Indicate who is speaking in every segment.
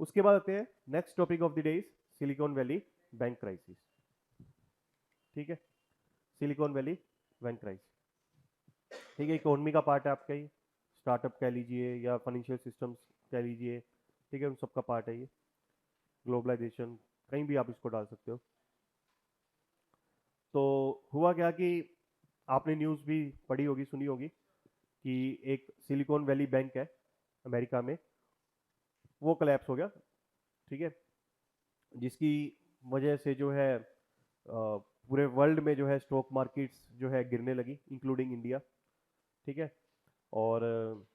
Speaker 1: उसके बाद आते हैं next topic of the day is silicon valley bank crisis. ठीक है, सिलिकॉन वैली बैंक क्राइसिस। ठीक है, इकोनॉमी का पार्ट है आपका, ये स्टार्टअप कह लीजिए या फाइनेंशियल सिस्टम्स कह लीजिए। ठीक है, उन सबका पार्ट है ये। ग्लोबलाइजेशन, कहीं भी आप इसको डाल सकते हो। तो हुआ क्या कि आपने न्यूज़ भी पढ़ी होगी, सुनी होगी कि एक सिलिकॉन वैली बैंक है अमेरिका में, वो कोलैप्स हो गया। ठीक है, जिसकी वजह से जो है पूरे वर्ल्ड में जो है स्टॉक मार्केट्स जो है गिरने लगी, इंक्लूडिंग इंडिया। ठीक है, और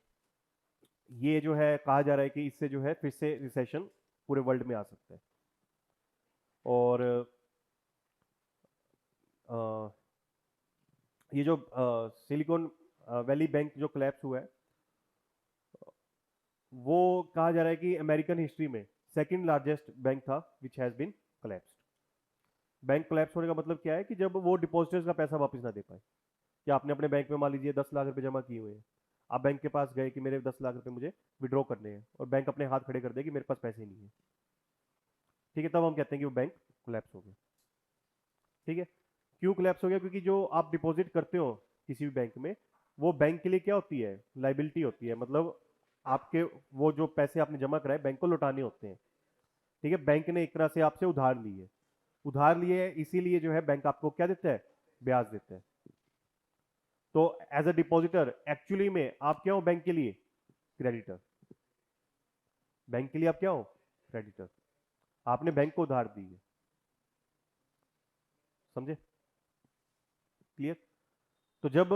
Speaker 1: ये जो है कहा जा रहा है कि इससे जो है फिर से रिसेशन पूरे वर्ल्ड में आ सकता है। और अ, ये जो सिलिकॉन वैली बैंक जो कोलैप्स हुआ है, वो कहा जा रहा है कि अमेरिकन हिस्ट्री में सेकंड लार्जेस्ट बैंक था which has been collapsed. Bank collapse होने का मतलब क्या है कि जब वो डिपॉजिटर्स का पैसा वापस ना दे पाए, कि आपने अपने बैंक में मान लीजिए 10 लाख रुपए जमा किए हुए हैं, आप बैंक के पास गए कि मेरे 10 लाख रुपए मुझे विड्रॉ करने हैं, और बैंक अपने हाथ खड़े कर दे कि मेरे पास पैसे नहीं है। ठीक है, तब हम कहते हैं कि वो बैंक कोलैप्स हो गया। ठीक है, क्यों कोलैप्स हो गया? क्योंकि जो आप डिपॉजिट करते हो किसी भी बैंक में, वो बैंक के लिए क्या होती है? लाइबिलिटी होती है। मतलब आपके वो जो पैसे आपने जमा कराए बैंक को लौटाने होते हैं। ठीक है, बैंक ने एक तरह से आपसे उधार ली है। उधार लिए है, इसीलिए जो है बैंक आपको क्या देता है? ब्याज देता है। तो एज अ डिपॉजिटर एक्चुअली में आप क्या हो बैंक के लिए? क्रेडिटर। बैंक के लिए आप क्या हो? क्रेडिटर। आपने बैंक को उधार दी है। समझे? क्लियर? तो जब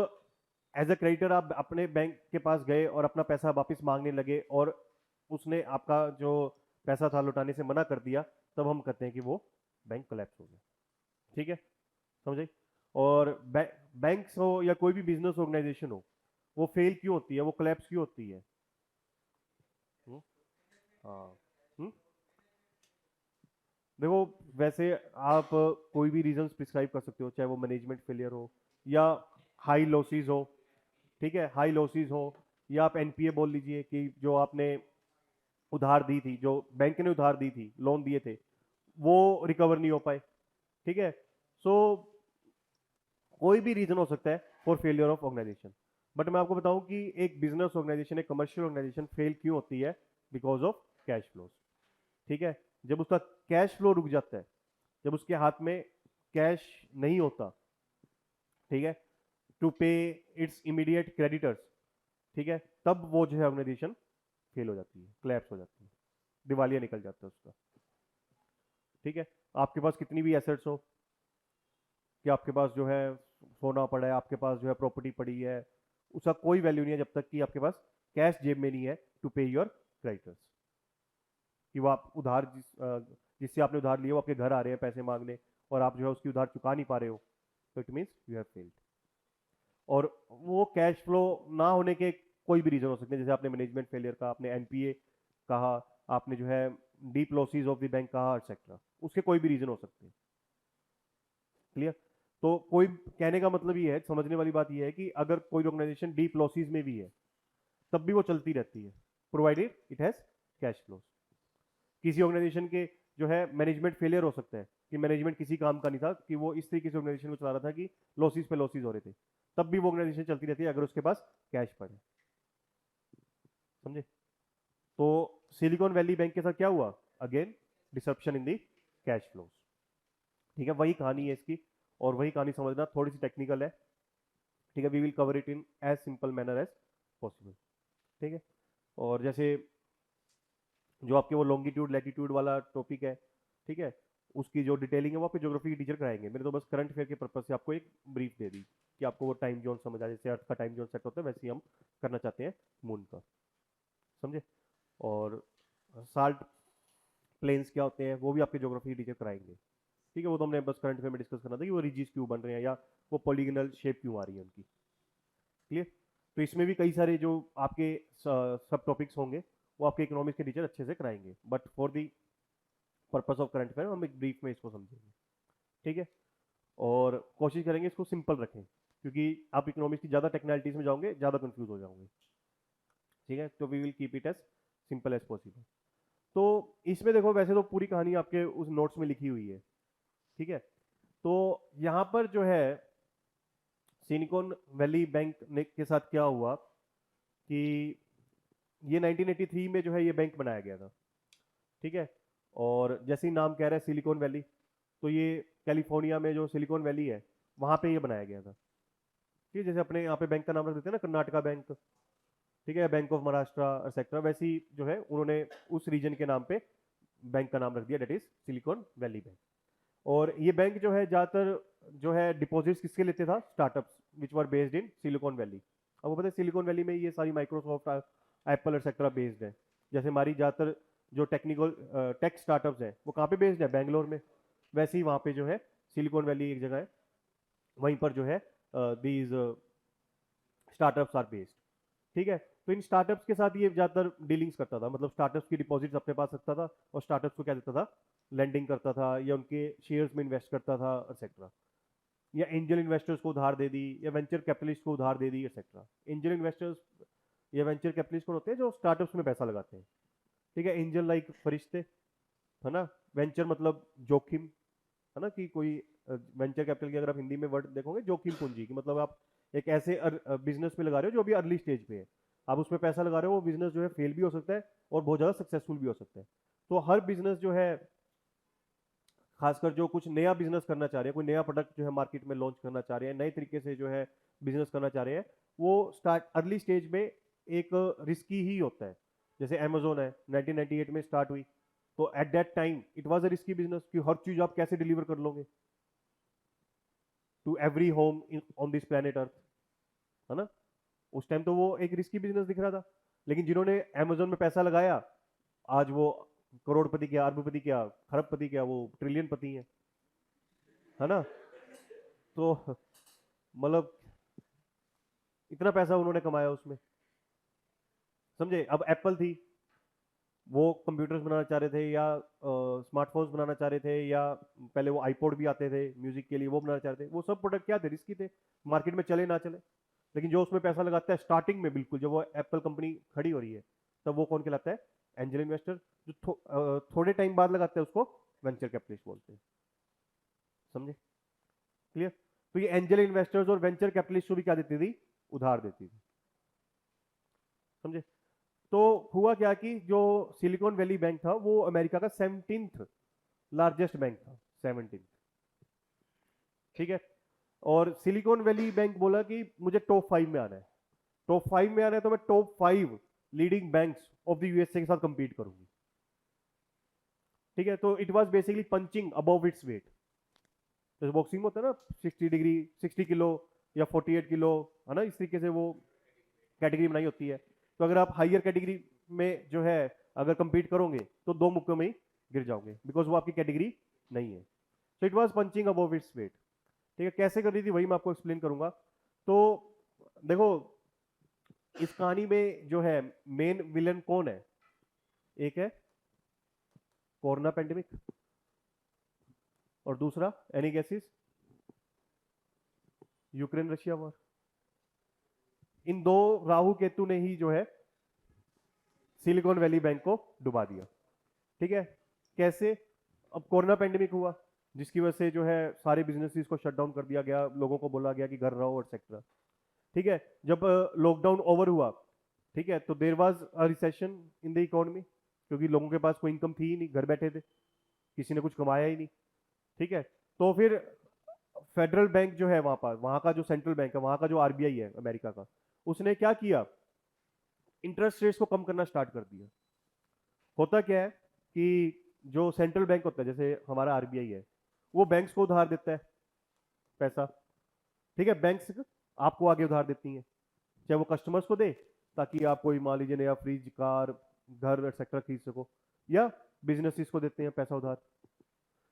Speaker 1: एज अ क्रेडिटर आप अपने बैंक के पास गए और अपना पैसा वापस मांगने लगे, और उसने आपका जो पैसा था लौटाने से मना कर दिया, तब हम कहते हैं कि वो बैंक कोलैप्स हो गया। ठीक है, समझे? और बैंक्स हो या कोई भी बिजनेस ऑर्गेनाइजेशन हो, वो फेल क्यों होती है, वो कोलैप्स क्यों होती है? हुँ? हाँ। हुँ? देखो, वैसे आप कोई भी रीजंस प्रिस्क्राइब कर सकते हो, चाहे वो मैनेजमेंट फेलियर हो या हाई लॉसेस हो। ठीक है, हाई लॉसेस हो, या आप एनपीए बोल लीजिए कि जो आपने उधार दी थी, जो बैंक ने उधार दी थी, लोन दिए थे, वो रिकवर नहीं हो पाए। ठीक है, सो कोई भी रीजन हो सकता है for failure of organization. But मैं आपको बताऊं कि एक बिजनेस ऑर्गेनाइजेशन, एक कमर्शियल ऑर्गेनाइजेशन फेल क्यों होती है? Because of cash flows. ठीक है, जब उसका कैश फ्लो रुक जाता है, जब उसके हाथ में कैश नहीं होता, ठीक है, टू पे इट्स इमीडिएट क्रेडिटर्स, ठीक है, तब वो जो है ऑर्गेनाइजेशन फेल हो जाती है, क्लैप्स हो जाती है, दिवालिया निकल जाता है उसका। ठीक है, आपके पास कितनी भी एसेट्स हो, कि आपके पास जो है सोना पड़ा है, आपके पास जो है प्रॉपर्टी पड़ी है, उसका कोई वैल्यू नहीं है जब तक कि आपके पास कैश जेब में नहीं है टू पे योर क्रेडिटर्स। कि वो आप उधार जिससे आपने उधार लिए वो आपके घर आ रहे हैं पैसे मांगने, और आप जो है उसकी उधार चुका नहीं पा रहे हो, तो it means you have failed. और वो कैश फ्लो ना होने के कोई भी रीजन हो सकते हैं, जैसे आपने मैनेजमेंट फेलियर कहा, आपने एनपीए कहा, आपने जो है deep losses of the bank कहा, एक्सेट्रा, उसके कोई भी रीजन हो सकते हैं। क्लियर? तो कोई, कहने का मतलब ये है, समझने वाली बात ये है कि अगर कोई ऑर्गेनाइजेशन डीप लॉसेस में भी है, तब भी वो चलती रहती है, provided it has cash flows. किसी ऑर्गेनाइजेशन के जो है मैनेजमेंट फेलियर हो सकता है, कि मैनेजमेंट किसी काम का नहीं था, कि वो इस तरीके से ऑर्गेनाइजेशन को चला रहा था कि लॉसेस पे लॉसेस हो रहे थे, तब भी वो ऑर्गेनाइजेशन चलती रहती है अगर उसके पास कैश पड़े। समझे? तो सिलिकॉन वैली बैंक के साथ क्या हुआ? अगेन डिसरप्शन इन दी कैश फ्लोज। ठीक है, वही कहानी है इसकी, और वही कहानी समझना थोड़ी सी टेक्निकल है। ठीक है, we will cover it in as simple manner as possible. ठीक है, और जैसे जो आपके वो लॉन्गिट्यूड लैटिट्यूड वाला टॉपिक है, ठीक है, उसकी जो डिटेलिंग है वो आपके ज्योग्राफी के टीचर कराएंगे। मैंने तो बस करंट अफेयर के पर्पज से आपको एक ब्रीफ दे दी कि आपको वो टाइम जोन समझ आ जाए, जैसे अर्थ का टाइम जोन सेट होता है वैसे ही हम करना चाहते हैं मून का। समझे? और साल्ट प्लेन्स क्या होते हैं वो भी आपके ज्योग्राफी के टीचर कराएंगे। ठीक है, वो तो हमने बस करंट अफेयर में डिस्कस करना था कि वो रिजीज क्यों बन रहे हैं, या वो पॉलीगनल शेप क्यों आ रही है उनकी। क्लियर? तो इसमें भी कई सारे जो आपके सब टॉपिक्स होंगे वो आपके इकोनॉमिक्स के टीचर अच्छे से कराएंगे, but for the purpose of current affair हम एक ब्रीफ में इसको समझेंगे। ठीक है, और कोशिश करेंगे इसको सिंपल रखें, क्योंकि आप इकोनॉमिक्स की ज़्यादा टेक्निकलिटीज में जाओगे ज़्यादा कंफ्यूज हो जाओगे। ठीक है, तो we will keep it as simple as possible. तो इसमें देखो वैसे तो पूरी कहानी आपके उस नोट्स में लिखी हुई है, ठीक है। तो यहाँ पर जो है सिलिकॉन वैली बैंक ने के साथ क्या हुआ कि ये 1983 में जो है ये बैंक बनाया गया था, ठीक है। और जैसे ही नाम कह रहा है सिलिकॉन वैली, तो ये कैलिफोर्निया में जो सिलिकॉन वैली है वहां पे ये बनाया गया था, ठीक है। जैसे अपने यहाँ पे बैंक का नाम रख देते हैं ना, कर्नाटका बैंक, ठीक है, बैंक ऑफ महाराष्ट्र एक्सेट्रा, वैसे ही जो है उन्होंने उस रीजन के नाम पे बैंक का नाम रख दिया, that is silicon valley bank. और ये बैंक जो है ज्यादातर जो है डिपॉजिट्स किसके लेते था, startups which were based in silicon valley. अब वो पता है सिलिकॉन वैली में ये सारी माइक्रोसॉफ्ट, एप्पल एक्सेट्रा बेस्ड है। जैसे हमारी ज्यादातर जो टेक्निकल टेक स्टार्टअप्स हैं वो कहाँ पे बेस्ड है, बैंगलोर में। वैसे ही वहाँ पे जो है सिलिकॉन वैली एक जगह है, वहीं पर जो है दीज स्टार्टअप्स आर बेस्ड, ठीक है। तो इन स्टार्टअप्स के साथ ये ज्यादातर डीलिंग्स करता था, मतलब स्टार्टअप्स की डिपॉजिट्स अपने पास रखता था और स्टार्टअप्स को क्या देता था, लेंडिंग करता था या उनके शेयर्स में इन्वेस्ट करता था एक्सेट्रा, या एंजल इन्वेस्टर्स को उधार दे दी, या वेंचर कैपिटलिस्ट को उधार दे दी एक्सेट्रा। एंजल इन्वेस्टर्स या वेंचर कैपिटलिस्ट कौन होते हैं, जो स्टार्टअप्स में पैसा लगाते हैं, ठीक है। एंजल लाइक फरिश्ते, है ना। वेंचर मतलब जोखिम, है ना, कि कोई वेंचर कैपिटल की अगर आप हिंदी में वर्ड देखोगे जोखिम पूंजी की, मतलब आप एक ऐसे बिजनेस में लगा रहे हो जो अभी अर्ली स्टेज पे है, आप उसमें पैसा लगा रहे हो, वो बिजनेस जो है फेल भी हो सकता है और बहुत ज्यादा सक्सेसफुल भी हो सकता है। तो हर बिजनेस जो है, खासकर जो कुछ नया बिजनेस करना चाह रहे हैं, कोई नया प्रोडक्ट जो है मार्केट में लॉन्च करना चाह रहे हैं, नए तरीके से जो है बिजनेस करना चाह रहे हैं, वो स्टार्ट अर्ली स्टेज में एक रिस्की ही होता है। जैसे अमेजोन है 1998 में स्टार्ट हुई, तो at that time it was a risky business कि हर चीज आप कैसे डिलीवर कर लोगे to every home on this planet earth, है ना। उस टाइम तो वो एक रिस्की बिजनेस दिख रहा था, लेकिन जिन्होंने अमेजोन में पैसा लगाया, आज वो करोड़पति क्या, अरबपति क्या, खरबपति क्या, वो ट्रिलियन पति है ना। तो मतलब इतना पैसा उन्होंने कमाया उसमें, समझे। अब एप्पल थी, वो कंप्यूटर्स बनाना चाह रहे थे या स्मार्टफोन्स बनाना चाह रहे थे, या पहले वो आईपॉड भी आते थे म्यूजिक के लिए, वो बनाना चाह रहे थे। वो सब प्रोडक्ट क्या थे, रिस्की थे, मार्केट में चले ना चले। लेकिन जो उसमें पैसा लगाता है स्टार्टिंग में, बिल्कुल जब वो एप्पल कंपनी खड़ी हो रही है, तब वो कौन कहलाता है, एंजल इन्वेस्टर। जो थोड़े टाइम बाद लगाते हैं उसको वेंचर कैपिटलिस्ट बोलते हैं, समझे, क्लियर। तो ये एंजल इन्वेस्टर्स और वेंचर कैपिटलिस्ट को भी क्या देती थी, उधार देती थी, समझे। तो हुआ क्या कि जो सिलिकॉन वैली बैंक था वो अमेरिका का 17th लार्जेस्ट बैंक था, 17th, ठीक है। और सिलिकॉन वैली बैंक बोला कि मुझे टॉप 5 में आना है, टॉप 5 में आना है, तो मैं top 5 leading banks of the USA के साथ कंपीट करूंगी, ठीक है। तो it was basically punching above its weight, जैसे बॉक्सिंग में होता है ना 60 डिग्री, 60 किलो या 48 किलो, है ना, इस तरीके से वो कैटेगरी बनाई होती है। तो अगर आप हाइयर कैटेगरी में जो है अगर कंपीट करोगे तो 2 मुक्कों में ही गिर जाओगे, बिकॉज वो आपकी कैटेगरी नहीं है। So it was punching above its weight, ठीक है। कैसे कर रही थी वही मैं आपको एक्सप्लेन करूंगा। तो देखो इस कहानी में जो है मेन विलन कौन है, एक है कोरोना पेंडेमिक और दूसरा एनी गैसेस, यूक्रेन रशिया वॉर। इन दो राहु केतु ने ही जो है सिलिकॉन वैली बैंक को डुबा दिया, ठीक है। कैसे, अब कोरोना पेंडेमिक हुआ जिसकी वजह से जो है सारे बिजनेसेस को शट डाउन कर दिया गया, लोगों को बोला गया कि घर रहो एक्सेट्रा, ठीक है। जब लॉकडाउन ओवर हुआ, ठीक है, तो there was a recession in the economy, क्योंकि लोगों के पास कोई इनकम थी ही नहीं, घर बैठे थे, किसी ने कुछ कमाया ही नहीं, ठीक है। तो फिर फेडरल बैंक जो है वहां पर, वहां का जो सेंट्रल बैंक है, वहां का जो आरबीआई है अमेरिका का, उसने क्या किया, इंटरेस्ट रेट्स को कम करना स्टार्ट कर दिया। होता क्या है कि जो सेंट्रल बैंक होता है, जैसे हमारा आरबीआई है, वो बैंक्स को उधार देता है पैसा, ठीक है। बैंक्स आपको आगे उधार देती हैं, चाहे वो कस्टमर्स को दे ताकि आप कोई मान लीजिए नया फ्रिज, कार, घर एक्सेट्रा खरीद सको, या बिजनेसेस को देते हैं पैसा उधार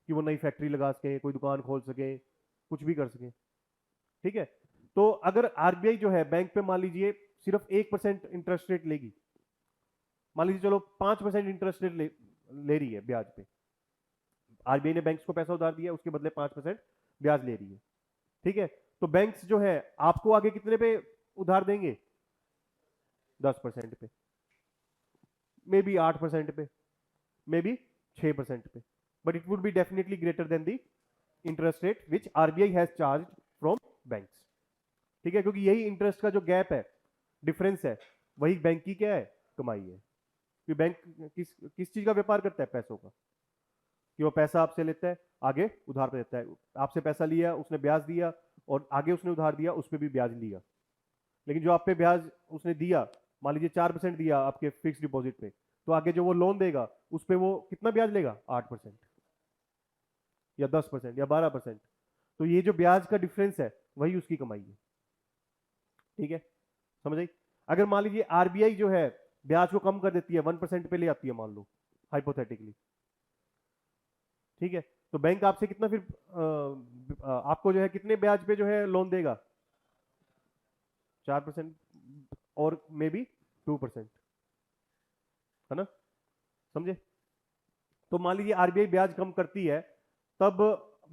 Speaker 1: कि वो नई फैक्ट्री लगा सके, कोई दुकान खोल सके, कुछ भी कर सके, ठीक है। तो अगर आरबीआई जो है बैंक पे मान लीजिए सिर्फ 1% इंटरेस्ट रेट लेगी, मान लीजिए चलो 5% इंटरेस्ट रेट ले रही है ब्याज पे, आरबीआई ने बैंक्स को पैसा उधार दिया, उसके बदले 5% ब्याज ले रही है, ठीक है। तो बैंक्स जो है आपको आगे कितने पे उधार देंगे, 10% पे, मे बी 8% पे, मे बी 6% पे, but it would be definitely greater than the interest rate which RBI has charge from banks. ठीक है, क्योंकि यही इंटरेस्ट का जो गैप है, डिफरेंस है, वही बैंक की क्या है, कमाई है। कि बैंक किस चीज का व्यापार करता है, पैसों का, कि वो पैसा आपसे लेता है, आगे उधार पे देता है। आपसे पैसा लिया, उसने ब्याज दिया, और आगे उसने उधार दिया, उस पर भी ब्याज लिया। लेकिन जो आप पे ब्याज उसने दिया, मान लीजिए 4% दिया आपके फिक्स डिपॉजिट पे, तो आगे जो वो लोन देगा उस पर वो कितना ब्याज लेगा, 8% या 10% या 12%। तो ये जो ब्याज का डिफरेंस है वही उसकी कमाई है। ठीक है, समझ आई। अगर मान लीजिए आरबीआई जो है ब्याज को कम कर देती है, 1% पे ले आती है, मान लो हाइपोथेटिकली, ठीक है, तो बैंक आपसे कितना फिर आपको जो है कितने ब्याज पे जो है लोन देगा, 4% और मे बी 2%, है ना, समझे। तो मान लीजिए आरबीआई ब्याज कम करती है, तब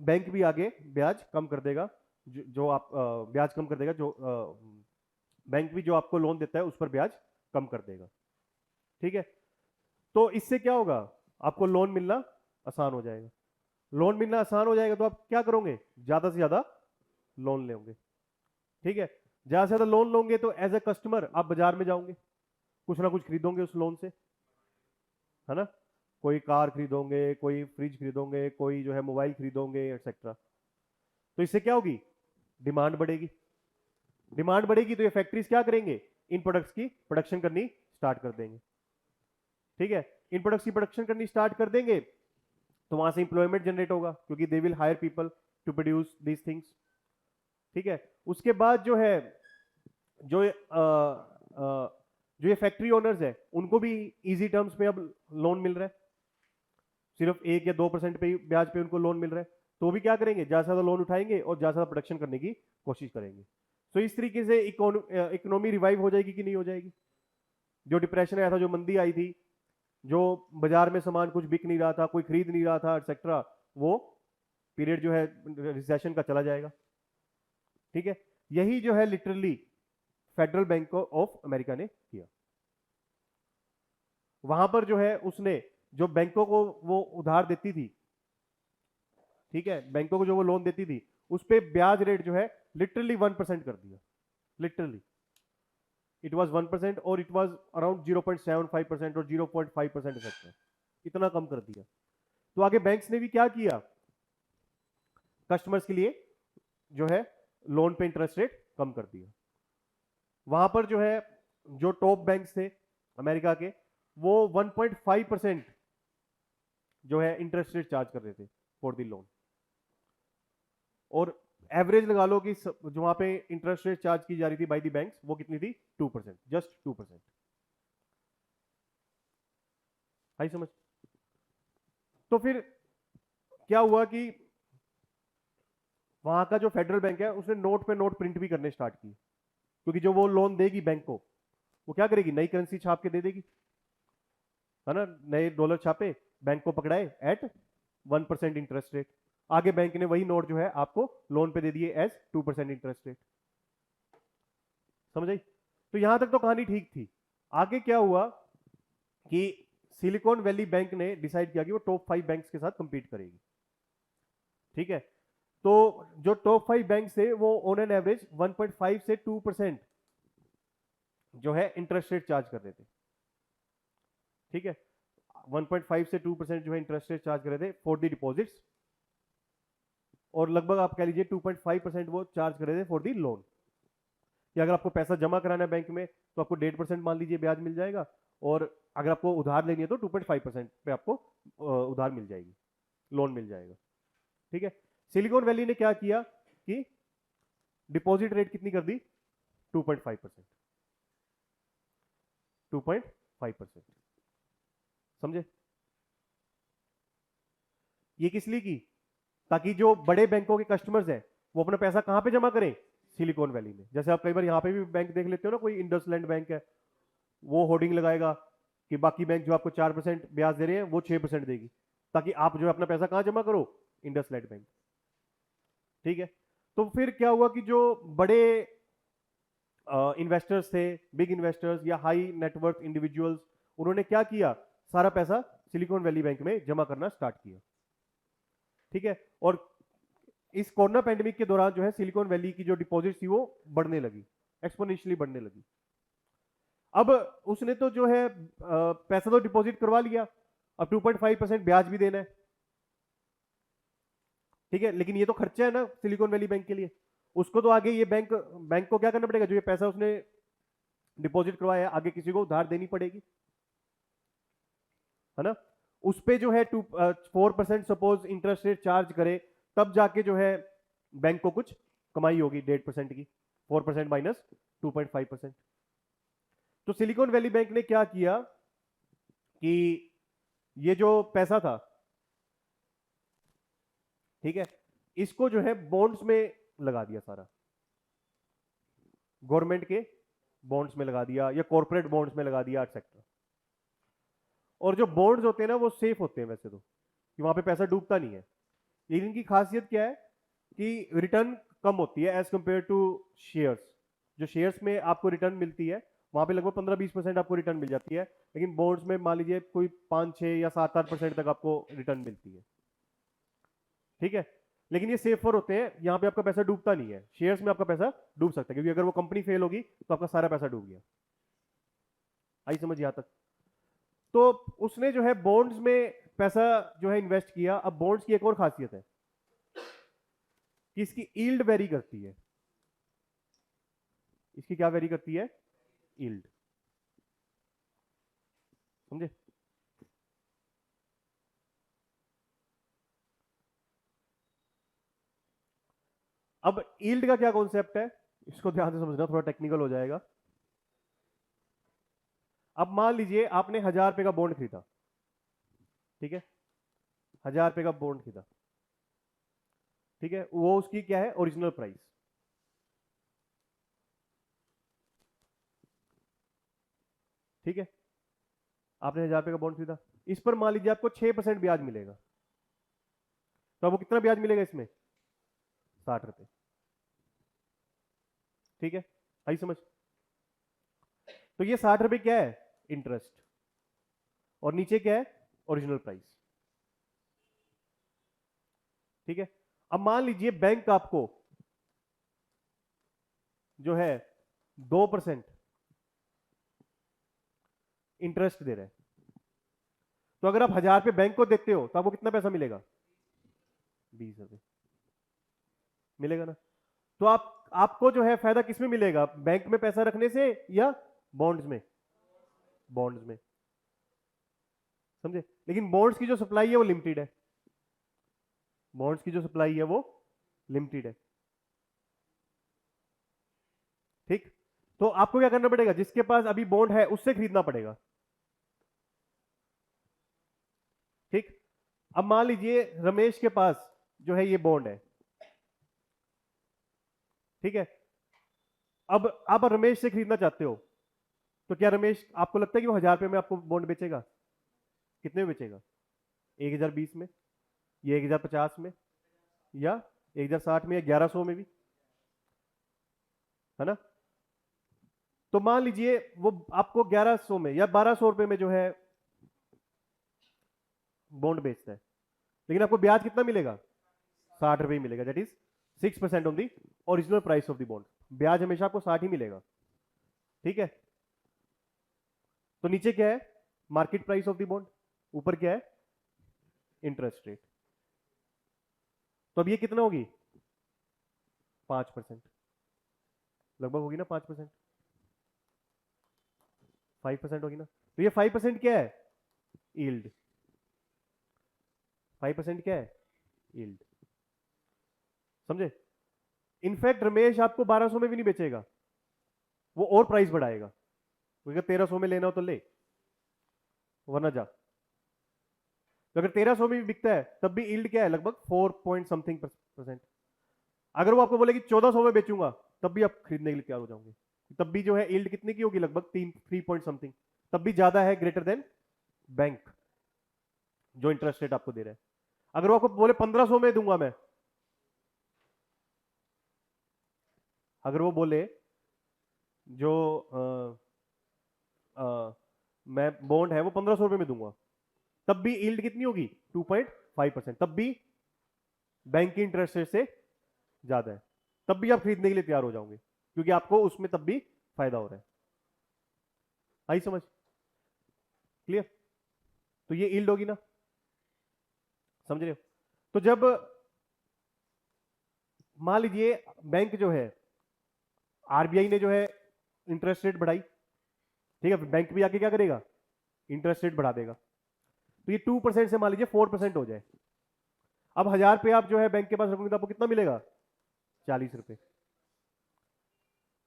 Speaker 1: बैंक भी आगे ब्याज कम कर देगा। जो आप ब्याज कम कर देगा, जो बैंक भी जो आपको लोन देता है उस पर ब्याज कम कर देगा। ठीक है, तो इससे क्या होगा, आपको लोन मिलना आसान हो जाएगा। लोन मिलना आसान हो जाएगा तो आप क्या करोगे, ज्यादा से ज्यादा लोन लेंगे। ठीक है, ज्यादा से ज्यादा लोन लोगे तो एज ए कस्टमर आप बाजार में जाओगे, कुछ ना कुछ खरीदोगे उस लोन से, है ना। कोई कार खरीदोगे, कोई फ्रिज खरीदोगे, कोई जो है मोबाइल खरीदोगे, एक्सेट्रा। तो इससे क्या होगी, डिमांड बढ़ेगी। डिमांड बढ़ेगी तो ये फैक्ट्रीज क्या करेंगे, इन प्रोडक्ट्स की प्रोडक्शन करनी स्टार्ट कर देंगे। ठीक है, इन प्रोडक्ट्स की प्रोडक्शन करनी स्टार्ट कर देंगे तो वहां से इंप्लॉयमेंट जनरेट होगा, क्योंकि they will hire people to produce these things. ठीक है, उसके बाद जो है जो जो ये फैक्ट्री ओनर्स है उनको भी इजी टर्म्स में अब लोन मिल रहा है, सिर्फ 1 या 2% पे ब्याज पे उनको लोन मिल रहा है। तो वो भी क्या करेंगे, ज्यादा से ज्यादा लोन उठाएंगे और ज्यादा से ज्यादा प्रोडक्शन करने की कोशिश करेंगे। तो इस तरीके से इकोनॉमी रिवाइव हो जाएगी कि नहीं हो जाएगी। जो डिप्रेशन आया था, जो मंदी आई थी, जो बाजार में सामान कुछ बिक नहीं रहा था, कोई खरीद नहीं रहा था, एक्सेट्रा, वो पीरियड जो है रिसेशन का चला जाएगा। ठीक है, यही जो है literally federal bank of America ने किया। वहां पर जो है उसने जो बैंकों को वो उधार देती थी, ठीक है, बैंकों को जो वो लोन देती थी, उस पे ब्याज रेट जो है लिटरली 1% कर दिया। लिटरली इट वाज 1% और इट वाज अराउंड 0.75% और 0.5% एक्सेट्रा, इतना कम कर दिया। तो आगे बैंक्स ने भी क्या किया, कस्टमर्स के लिए जो है लोन पे इंटरेस्ट रेट कम कर दिया। वहां पर जो है जो टॉप बैंक्स थे अमेरिका के, वो 1.5% जो है इंटरेस्ट रेट चार्ज कर रहे थे फॉर द लोन। और एवरेज लगा लो कि जो वहां पे इंटरेस्ट रेट चार्ज की जा रही थी बाय द बैंक्स, वो कितनी थी, 2%, जस्ट 2%। आई समझ। तो फिर क्या हुआ कि वहां का जो फेडरल बैंक है उसने नोट पे नोट प्रिंट भी करने स्टार्ट किए, क्योंकि जो वो लोन देगी बैंक को, वो क्या करेगी, नई करेंसी छाप के दे देगी, है ना। नए डॉलर छापे, बैंक को पकड़ाए एट 1% इंटरेस्ट रेट, आगे बैंक ने वही नोट जो है आपको लोन पे दे दिए एज 2% इंटरेस्ट रेट। समझ आई। तो यहां तक तो कहानी ठीक थी। आगे क्या हुआ कि सिलिकॉन वैली बैंक ने डिसाइड किया कि वो टॉप 5 बैंक्स के साथ कंपीट करेगी। ठीक है, तो जो टॉप 5 बैंक थे वो ऑन एन एवरेज 1.5 से 2% जो है इंटरेस्ट रेट चार्ज कर रहे थे। ठीक है, 1.5 से 2% जो है इंटरेस्ट रेट चार्ज कर रहे थे फॉर द डिपॉजिट्स, और लगभग आप कह लीजिए 2.5% वो चार्ज कर रहे थे फॉर द लोन। कि अगर आपको पैसा जमा कराना है बैंक में तो आपको 1.5% मान लीजिए ब्याज मिल जाएगा, और अगर आपको उधार लेनी है तो 2.5% पे आपको उधार मिल जाएगी, लोन मिल जाएगा। ठीक है, सिलिकॉन वैली ने क्या किया कि डिपॉजिट रेट कितनी कर दी, 2.5%। 2.5%, समझे। ये किस लिए की, ताकि जो बड़े बैंकों के कस्टमर्स हैं वो अपना पैसा कहां पे जमा करें, सिलिकॉन वैली में। जैसे आप कई बार यहां पे भी बैंक देख लेते हो ना, कोई इंडसलैंड बैंक है, वो होर्डिंग लगाएगा कि बाकी बैंक जो आपको 4% ब्याज दे रहे हैं वो 6% देगी, ताकि आप जो है अपना पैसा कहां जमा करो, इंडसलैंड बैंक। ठीक है, तो फिर क्या हुआ कि जो बड़े इन्वेस्टर्स थे, बिग इन्वेस्टर्स या हाई नेटवर्थ इंडिविजुअल्स, उन्होंने क्या किया, सारा पैसा सिलिकॉन वैली बैंक में जमा करना स्टार्ट किया। ठीक है, और इस कोरोना पैंडेमिक के दौरान जो है सिलिकॉन वैली की जो डिपॉजिट थी वो बढ़ने लगी, एक्सपोनेंशियली बढ़ने लगी। अब उसने तो जो है पैसा तो डिपॉजिट करवा लिया, अब 2.5% ब्याज भी देना है। ठीक है, लेकिन ये तो खर्चा है ना सिलिकॉन वैली बैंक के लिए। उसको तो आगे ये बैंक को क्या करना पड़ेगा, जो ये पैसा उसने डिपॉजिट करवाया आगे किसी को उधार देनी पड़ेगी, है ना। उस पे जो है 4% सपोज इंटरेस्ट रेट चार्ज करे, तब जाके जो है बैंक को कुछ कमाई होगी 1.5% की, 4% माइनस 2.5%। तो सिलिकॉन वैली बैंक ने क्या किया कि ये जो पैसा था, ठीक है, इसको जो है बॉन्ड्स में लगा दिया सारा, गवर्नमेंट के बॉन्ड्स में लगा दिया या कॉर्पोरेट बॉन्ड्स में लगा दिया, एक्सेट्रा। और जो बॉन्ड्स होते हैं ना वो सेफ होते हैं वैसे तो, कि वहां पे पैसा डूबता नहीं है, लेकिन इनकी खासियत क्या है कि रिटर्न कम होती है एज कंपेयर टू शेयर्स। जो शेयर्स में आपको रिटर्न मिलती है वहां पे लगभग 15-20% आपको रिटर्न मिल जाती है, लेकिन बॉन्ड्स में मान लीजिए कोई 5-6 या 7-8% तक आपको रिटर्न मिलती है। ठीक है, लेकिन ये सेफर होते हैं, यहाँ पे आपका पैसा डूबता नहीं है। शेयर्स में आपका पैसा डूब सकता है, क्योंकि अगर वो कंपनी फेल होगी तो आपका सारा पैसा डूब गया। आई समझ यहां तक? तो उसने जो है बॉन्ड्स में पैसा जो है इन्वेस्ट किया। अब बॉन्ड्स की एक और खासियत है कि इसकी यील्ड वेरी करती है। इसकी क्या वेरी करती है? यील्ड। समझे? अब यील्ड का क्या कॉन्सेप्ट है, इसको ध्यान से समझना, थोड़ा टेक्निकल हो जाएगा। अब मान लीजिए आपने 1000 रुपए का बॉन्ड खरीदा, ठीक है, 1000 रुपए का बॉन्ड खरीदा, ठीक है, वो उसकी क्या है, ओरिजिनल प्राइस। ठीक है, आपने 1000 रुपए का बॉन्ड खरीदा, इस पर मान लीजिए आपको 6% ब्याज मिलेगा, तो आपको कितना ब्याज मिलेगा इसमें? 60 रुपए। ठीक है, आई समझ? तो ये 60 रुपए क्या है? इंटरेस्ट। और नीचे क्या है? Original price. ठीक है, अब मान लीजिए बैंक आपको जो है 2% इंटरेस्ट दे रहा है, तो अगर आप 1000 रुपए बैंक को देते हो तो आपको कितना पैसा मिलेगा? 20 रुपए मिलेगा ना। तो आपको जो है फायदा किसमें मिलेगा, बैंक में पैसा रखने से या बॉन्ड्स में? बॉन्ड्स में। समझे? लेकिन बॉन्ड्स की जो सप्लाई है वो लिमिटेड है, बॉन्ड्स की जो सप्लाई है वो लिमिटेड है। ठीक, तो आपको क्या करना पड़ेगा, जिसके पास अभी बॉन्ड है उससे खरीदना पड़ेगा। ठीक, अब मान लीजिए रमेश के पास जो है ये बॉन्ड है, ठीक है, अब आप रमेश से खरीदना चाहते हो, तो क्या रमेश, आपको लगता है कि वो 1000 रुपए में आपको बॉन्ड बेचेगा? कितने में बेचेगा? 1020 में, या 1050 में, या 1060 में, या 1100 में भी, है ना। तो मान लीजिए वो आपको 1100 में या 1200 रुपए में जो है बॉन्ड बेचता है, लेकिन आपको ब्याज कितना मिलेगा? 60 रुपए ही मिलेगा, that is 6% on the original price of the bond. ब्याज हमेशा आपको 60 ही मिलेगा। ठीक है, तो नीचे क्या है? Market price of the bond, ऊपर क्या है? Interest rate. तो अब ये कितना होगी? 5% लगभग होगी ना, 5%, 5% होगी ना। तो ये 5% क्या है? यील्ड। 5% क्या है? यील्ड। समझे? इनफैक्ट रमेश आपको 1200 में भी नहीं बेचेगा, वो और प्राइस बढ़ाएगा, अगर 1300 में लेना हो तो ले, वरना जा। तो अगर 1300 में भी बिकता है तब भी यील्ड क्या है? लगभग 4 पॉइंट समथिंग परसेंट। अगर वो आपको बोले कि 1400 में बेचूंगा, तब भी आप खरीदने के लिए तैयार हो जाओगे, तब भी जो है यील्ड कितने की होगी? लगभग 3 पॉइंट समथिंग, तब भी ज्यादा है, ग्रेटर देन बैंक जो इंटरेस्ट रेट आपको दे रहा है। अगर वो आपको बोले 1500 में दूंगा मैं, अगर वो बोले जो मैं बॉन्ड है वो 1500 रुपए में दूंगा, तब भी यील्ड कितनी होगी 2.5%, तब भी बैंक की इंटरेस्ट रेट से ज्यादा है, तब भी आप खरीदने के लिए तैयार हो जाओगे क्योंकि आपको उसमें तब भी फायदा हो रहा है। आई समझ? क्लियर? तो ये यील्ड होगी ना, समझ रहे हो? तो जब मान लीजिए बैंक जो है, आरबीआई ने जो है इंटरेस्ट रेट बढ़ाई, ठीक है, बैंक भी आके क्या करेगा, इंटरेस्ट रेट बढ़ा देगा, तो ये 2% से मान लीजिए 4% हो जाए। अब 1000 रुपये आप जो है बैंक के पास रखोगे तो आपको कितना मिलेगा, 40 रुपए,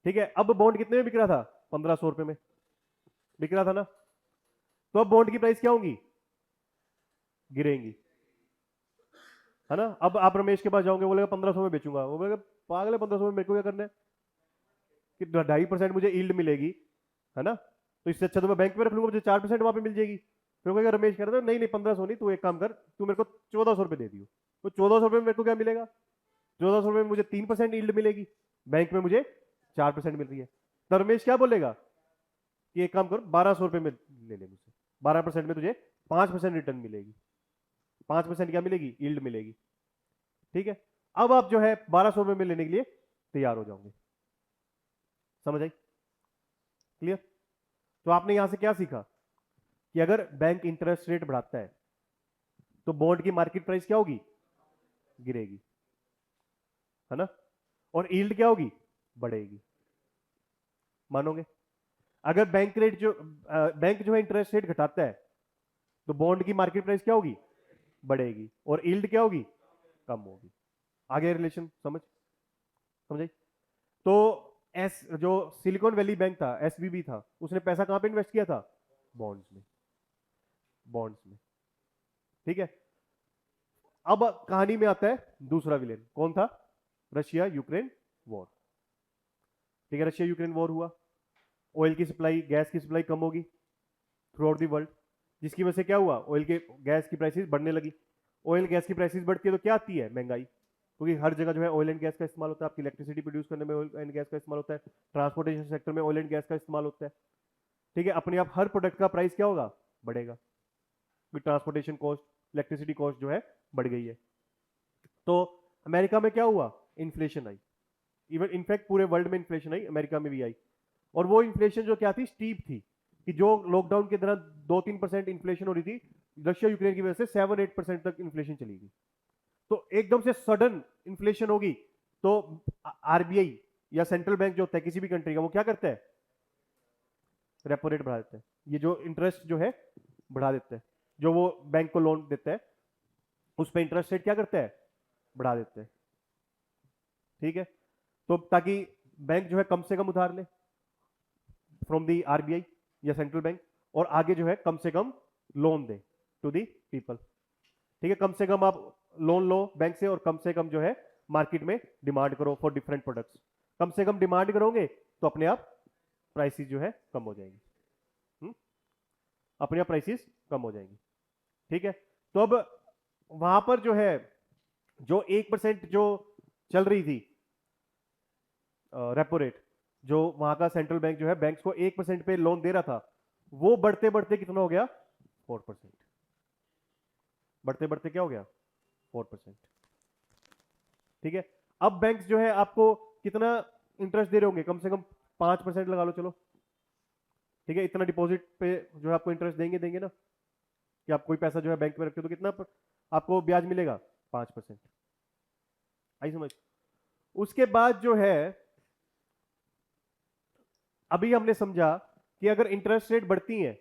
Speaker 1: ठीक है। अब बॉन्ड कितने में बिक रहा था, 1500 रुपए में बिक रहा था ना, तो अब बॉन्ड की प्राइस क्या होगी, गिरेंगी, है ना। अब आप रमेश के पास जाओगे, बोलेगा 1500 में बेचूंगा, वो बोलेगा पागल है 1500 में मेरे को क्या करना है, कि 2.5% मुझे यील्ड मिलेगी, है ना, तो इससे अच्छा तो मैं बैंक में रख लूंगा, मुझे 4% वहां पे मिल जाएगी। फिर कहेगा रमेश कह रहा था नहीं नहीं 1500 नहीं, तू एक काम कर, तू मेरे को 1400 रुपए दे दियो, तो 1400 रुपए में मेरे को क्या मिलेगा, 1400 रुपए में मुझे 3% यील्ड मिलेगी, बैंक में मुझे 4% मिल रही है। तो रमेश क्या बोलेगा कि एक काम कर 1200 रुपए में ले ले मुझसे, 12% में तुझे 5% रिटर्न मिलेगी, 5% क्या मिलेगी, यील्ड मिलेगी, ठीक है। अब आप जो है 1200 रुपए में लेने के लिए तैयार हो जाओगे, समझ आई? क्लियर? तो आपने यहां से क्या सीखा कि अगर बैंक इंटरेस्ट रेट बढ़ाता है तो बॉन्ड की मार्केट प्राइस क्या होगी, गिरेगी, है ना, और यील्ड क्या होगी, बढ़ेगी। मानोगे? अगर बैंक जो है इंटरेस्ट रेट घटाता है तो बॉन्ड की मार्केट प्राइस क्या होगी, बढ़ेगी, और यील्ड क्या होगी, कम होगी। आगे रिलेशन समझ आई? तो एस जो सिलिकॉन वैली बैंक था, एसवीबी था, उसने पैसा कहां पे इन्वेस्ट किया था, बॉन्ड्स में, बॉन्ड्स में, ठीक है। अब कहानी में आता है दूसरा विलेन, कौन था, रशिया यूक्रेन वॉर, ठीक है। रशिया यूक्रेन वॉर हुआ, ऑयल की सप्लाई, गैस की सप्लाई कम होगी थ्रू आउट दी वर्ल्ड, जिसकी वजह से क्या हुआ, ऑयल के गैस की प्राइसेस बढ़ने लगी। ऑयल गैस की प्राइसेस बढ़ती है तो क्या आती है, महंगाई, क्योंकि हर जगह जो है ऑयल एंड गैस का इस्तेमाल होता है, आपकी इलेक्ट्रिसिटी प्रोड्यूस करने में ऑयल एंड गैस का इस्तेमाल होता है, ट्रांसपोर्टेशन सेक्टर में ऑयल एंड गैस का इस्तेमाल होता है, ठीक है। अपने आप हर प्रोडक्ट का प्राइस क्या होगा, बढ़ेगा, क्योंकि ट्रांसपोर्टेशन कॉस्ट, इलेक्ट्रिसिटी कॉस्ट जो है बढ़ गई है। तो अमेरिका में क्या हुआ, इन्फ्लेशन आई, इवन इनफैक्ट पूरे वर्ल्ड में इन्फ्लेशन आई, अमेरिका में भी आई, और वो इन्फ्लेशन जो क्या थी, स्टीप थी, कि जो लॉकडाउन के दौरान 2-3% इन्फ्लेशन हो रही थी, रशिया यूक्रेन की वजह से 7-8% तक इन्फ्लेशन चली गई। तो एकदम से सडन इन्फ्लेशन होगी तो आरबीआई या सेंट्रल बैंक जो होता है किसी भी कंट्री का, वो क्या करता है, रेपो रेट बढ़ा देता है, ये जो इंटरेस्ट जो है बढ़ा देता है, जो वो बैंक को लोन देता है उस पर इंटरेस्ट रेट क्या करता है, बढ़ा देता है, ठीक है। तो ताकि बैंक जो है कम से कम उधार ले फ्रॉम दी आरबीआई या सेंट्रल बैंक, और आगे जो है कम से कम लोन दे टू दी पीपल, ठीक है। कम से कम आप लोन लो बैंक से, और कम से कम जो है मार्केट में डिमांड करो फॉर डिफरेंट प्रोडक्ट्स, कम से कम डिमांड करोगे तो अपने आप प्राइसेस जो है कम हो जाएंगी, अपने आप प्राइसेस कम हो जाएंगी, ठीक है। तो अब वहां पर जो है जो 1% जो चल रही थी रेपो रेट, जो वहां का सेंट्रल बैंक जो है बैंक्स को 1% पे लोन दे रहा था, वो बढ़ते बढ़ते कितना हो गया, 4%, बढ़ते बढ़ते क्या हो गया, 4%, ठीक है। अब बैंक्स जो है आपको कितना इंटरेस्ट दे रहे होंगे, कम से कम 5% लगा लो चलो, ठीक है। इतना डिपॉजिट पे जो है आपको इंटरेस्ट देंगे ना, कि आप कोई पैसा जो है बैंक में रखते हो तो कितना आपको ब्याज मिलेगा, 5%। आई समझ? उसके बाद जो है अभी हमने समझा कि अगर इंटरेस्ट रेट बढ़ती है